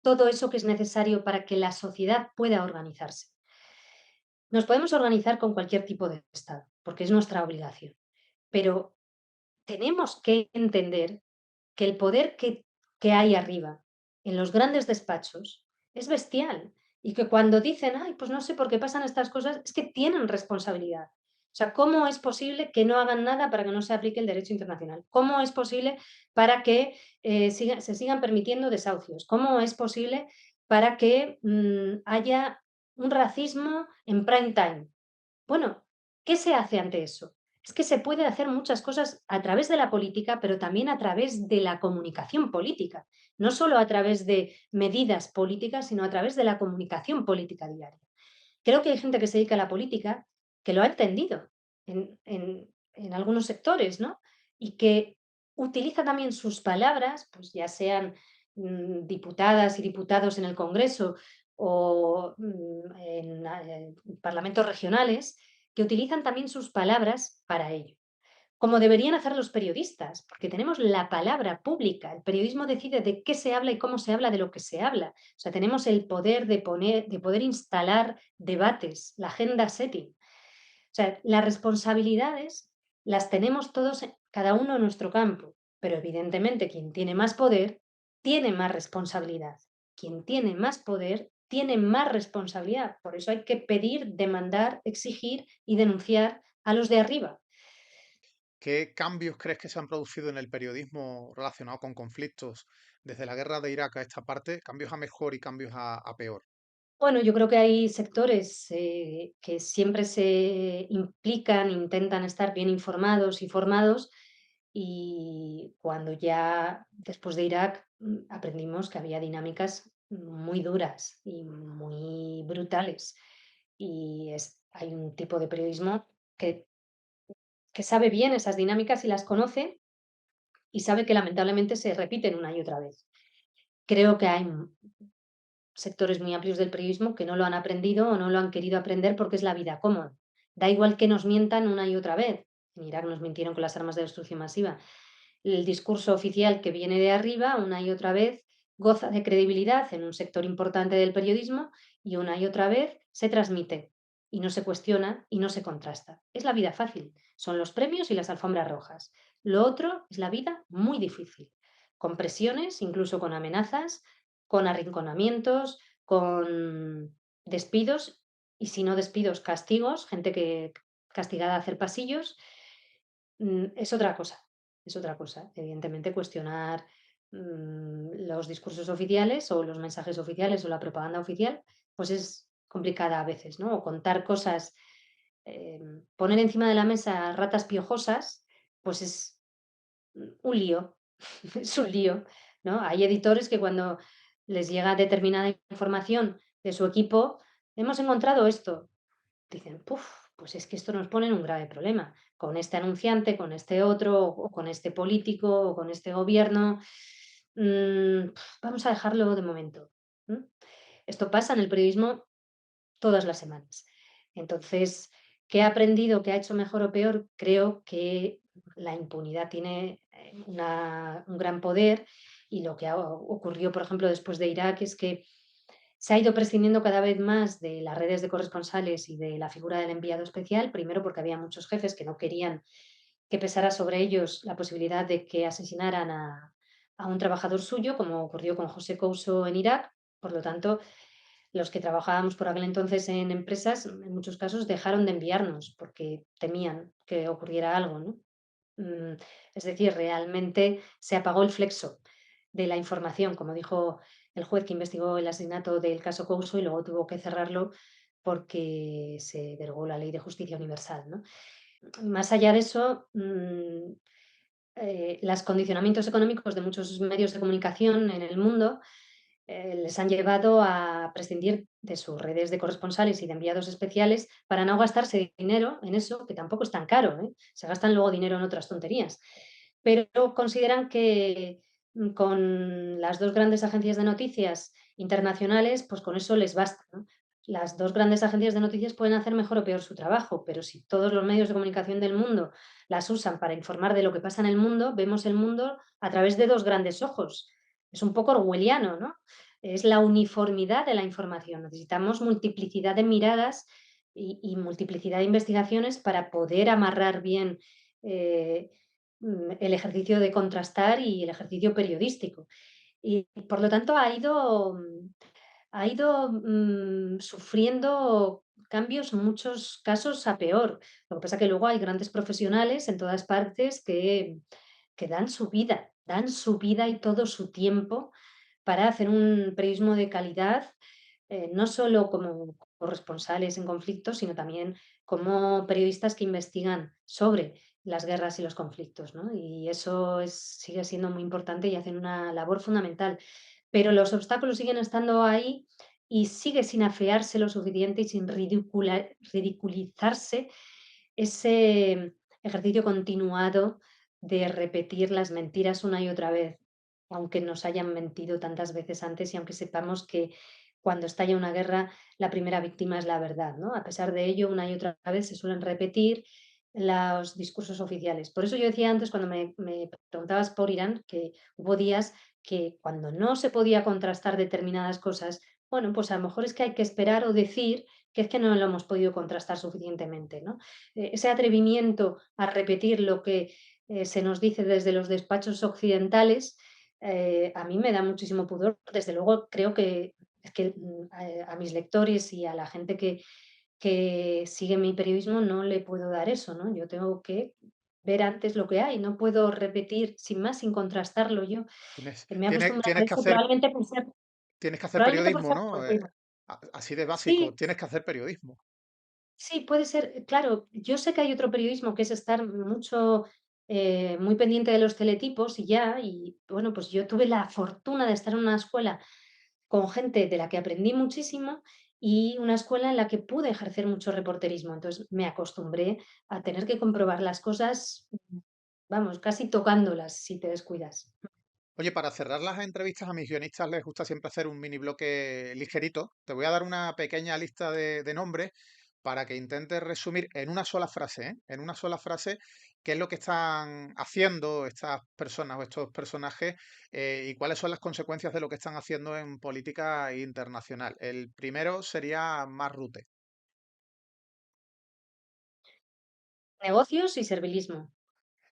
todo eso que es necesario para que la sociedad pueda organizarse. Nos podemos organizar con cualquier tipo de Estado, porque es nuestra obligación, pero tenemos que entender que el poder que hay arriba, en los grandes despachos, es bestial. Y que cuando dicen, ay, pues no sé por qué pasan estas cosas, es que tienen responsabilidad. O sea, ¿cómo es posible que no hagan nada para que no se aplique el derecho internacional? ¿Cómo es posible para que se sigan permitiendo desahucios? ¿Cómo es posible para que haya un racismo en prime time? Bueno, ¿qué se hace ante eso? Es que se puede hacer muchas cosas a través de la política, pero también a través de la comunicación política. No solo a través de medidas políticas, sino a través de la comunicación política diaria. Creo que hay gente que se dedica a la política que lo ha entendido en algunos sectores, ¿no? Y que utiliza también sus palabras, pues ya sean diputadas y diputados en el Congreso o en parlamentos regionales, que utilizan también sus palabras para ello. Como deberían hacer los periodistas, porque tenemos la palabra pública. El periodismo decide de qué se habla y cómo se habla de lo que se habla. O sea, tenemos el poder de poder instalar debates, la agenda setting. O sea, las responsabilidades las tenemos todos, cada uno en nuestro campo, pero evidentemente quien tiene más poder tiene más responsabilidad. Quien tiene más poder tiene más responsabilidad. Por eso hay que pedir, demandar, exigir y denunciar a los de arriba. ¿Qué cambios crees que se han producido en el periodismo relacionado con conflictos desde la guerra de Irak a esta parte? ¿Cambios a mejor y cambios a peor? Bueno, yo creo que hay sectores que siempre se implican, intentan estar bien informados y formados, y cuando ya después de Irak aprendimos que había dinámicas muy duras y muy brutales. Hay un tipo de periodismo que sabe bien esas dinámicas y las conoce y sabe que lamentablemente se repiten una y otra vez. Creo que hay sectores muy amplios del periodismo que no lo han aprendido o no lo han querido aprender porque es la vida cómoda. Da igual que nos mientan una y otra vez. En Irak nos mintieron con las armas de destrucción masiva. El discurso oficial que viene de arriba una y otra vez goza de credibilidad en un sector importante del periodismo y una y otra vez se transmite y no se cuestiona y no se contrasta. Es la vida fácil. Son los premios y las alfombras rojas. Lo otro es la vida muy difícil, con presiones, incluso con amenazas, con arrinconamientos, con despidos y si no despidos, castigos, gente que castigada a hacer pasillos, es otra cosa, es otra cosa. Evidentemente, cuestionar los discursos oficiales o los mensajes oficiales o la propaganda oficial, pues es complicada a veces, ¿no? O contar cosas, poner encima de la mesa ratas piojosas, pues es un lío, es un lío, ¿no? Hay editores que cuando les llega determinada información de su equipo, hemos encontrado esto. Dicen, puf, pues es que esto nos pone en un grave problema. Con este anunciante, con este otro, o con este político, o con este gobierno. Vamos a dejarlo de momento. ¿M? Esto pasa en el periodismo todas las semanas. Entonces, ¿qué ha aprendido? ¿Qué ha hecho mejor o peor? Creo que la impunidad tiene un gran poder y lo que ocurrió, por ejemplo, después de Irak es que se ha ido prescindiendo cada vez más de las redes de corresponsales y de la figura del enviado especial, primero porque había muchos jefes que no querían que pesara sobre ellos la posibilidad de que asesinaran a un trabajador suyo, como ocurrió con José Couso en Irak. Por lo tanto, los que trabajábamos por aquel entonces en empresas, en muchos casos dejaron de enviarnos porque temían que ocurriera algo, ¿no? Mm, es decir, realmente se apagó el flexo de la información, como dijo el juez que investigó el asesinato del caso Couso y luego tuvo que cerrarlo porque se derogó la ley de justicia universal, ¿no? Más allá de eso, los condicionamientos económicos de muchos medios de comunicación en el mundo les han llevado a prescindir de sus redes de corresponsales y de enviados especiales para no gastarse dinero en eso, que tampoco es tan caro, ¿eh? Se gastan luego dinero en otras tonterías. Pero consideran que con las 2 grandes agencias de noticias internacionales, pues con eso les basta, ¿no? Las 2 grandes agencias de noticias pueden hacer mejor o peor su trabajo, pero si todos los medios de comunicación del mundo las usan para informar de lo que pasa en el mundo, vemos el mundo a través de 2 grandes ojos. Es un poco orwelliano, ¿no? Es la uniformidad de la información. Necesitamos multiplicidad de miradas y multiplicidad de investigaciones para poder amarrar bien, eh, el ejercicio de contrastar y el ejercicio periodístico. Y por lo tanto ha ido sufriendo cambios en muchos casos a peor. Lo que pasa que luego hay grandes profesionales en todas partes que dan su vida y todo su tiempo para hacer un periodismo de calidad, no solo como corresponsales en conflictos, sino también como periodistas que investigan sobre las guerras y los conflictos, ¿no? Y eso sigue siendo muy importante y hacen una labor fundamental. Pero los obstáculos siguen estando ahí y sigue sin afearse lo suficiente y sin ridiculizarse ese ejercicio continuado de repetir las mentiras una y otra vez, aunque nos hayan mentido tantas veces antes y aunque sepamos que cuando estalla una guerra la primera víctima es la verdad, ¿no? A pesar de ello, una y otra vez se suelen repetir los discursos oficiales. Por eso yo decía antes, cuando me preguntabas por Irán, que hubo días que cuando no se podía contrastar determinadas cosas, bueno, pues a lo mejor es que hay que esperar o decir que es que no lo hemos podido contrastar suficientemente, ¿no? Ese atrevimiento a repetir lo que se nos dice desde los despachos occidentales, a mí me da muchísimo pudor. Desde luego, creo que es que a mis lectores y a la gente que sigue mi periodismo no le puedo dar eso, ¿no? Yo tengo que ver antes lo que hay, no puedo repetir sin más, sin contrastarlo yo. Tienes, Me he tienes, acostumbrado a tienes que eso hacer, tienes que hacer probablemente por periodismo, ser ¿no? reportera. Así de básico, Sí, tienes que hacer periodismo. sí, puede ser, claro, yo sé que hay otro periodismo que es estar mucho, muy pendiente de los teletipos y ya, y bueno, pues yo tuve la fortuna de estar en una escuela con gente de la que aprendí muchísimo y una escuela en la que pude ejercer mucho reporterismo. Entonces me acostumbré a tener que comprobar las cosas, vamos, casi tocándolas si te descuidas. Oye, para cerrar las entrevistas a mis guionistas les gusta siempre hacer un mini bloque ligerito. Te voy a dar una pequeña lista de nombres para que intentes resumir en una sola frase, ¿eh? En una sola frase, qué es lo que están haciendo estas personas o estos personajes y cuáles son las consecuencias de lo que están haciendo en política internacional. El primero sería Mark Rutte Negocios y servilismo,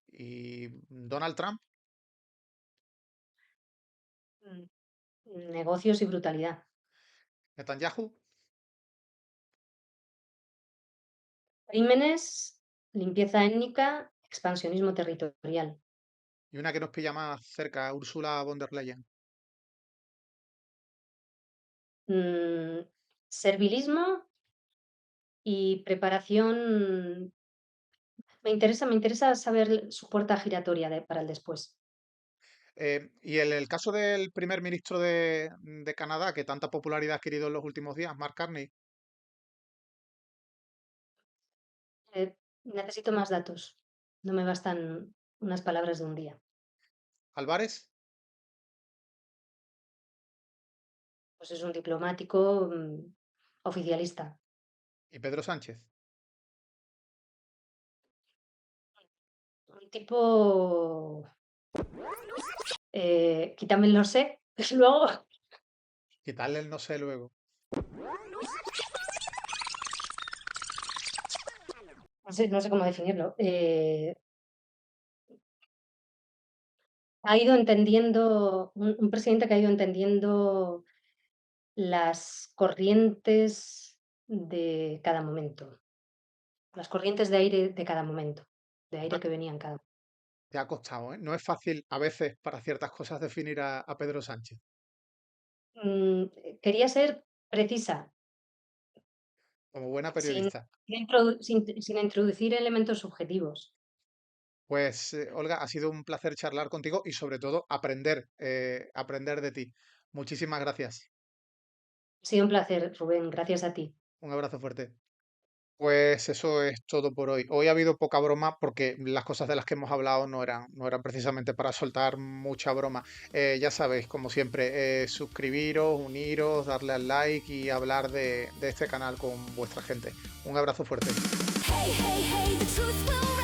y Donald Trump mm, negocios y brutalidad, Netanyahu crímenes, limpieza étnica, expansionismo territorial. y una que nos pilla más cerca, Ursula von der Leyen. Mm, servilismo y preparación. Me interesa saber su puerta giratoria para el después. Y en el caso del primer ministro de Canadá, que tanta popularidad ha adquirido en los últimos días, Mark Carney, Necesito más datos. No me bastan unas palabras de un día. Álvarez Pues es un diplomático, oficialista. y Pedro Sánchez. Un tipo, quítame el no sé, luego, Quitarle el no sé luego. no sé cómo definirlo. Ha ido entendiendo, un presidente que ha ido entendiendo las corrientes de cada momento, las corrientes de aire de cada momento, de aire Ah, que venían cada. te ha costado, ¿eh? No es fácil a veces para ciertas cosas definir a Pedro Sánchez. Quería ser precisa, Como buena sin periodista. sin introducir elementos subjetivos. Pues, Olga, ha sido un placer charlar contigo y sobre todo aprender de ti. Muchísimas gracias. Ha sido un placer, Rubén, gracias a ti. Un abrazo fuerte. Pues eso es todo por hoy. Hoy ha habido poca broma porque las cosas de las que hemos hablado no eran precisamente para soltar mucha broma. Ya sabéis, como siempre, suscribiros, uniros, darle al like y hablar de este canal con vuestra gente. Un abrazo fuerte. Hey, hey, hey, the truth will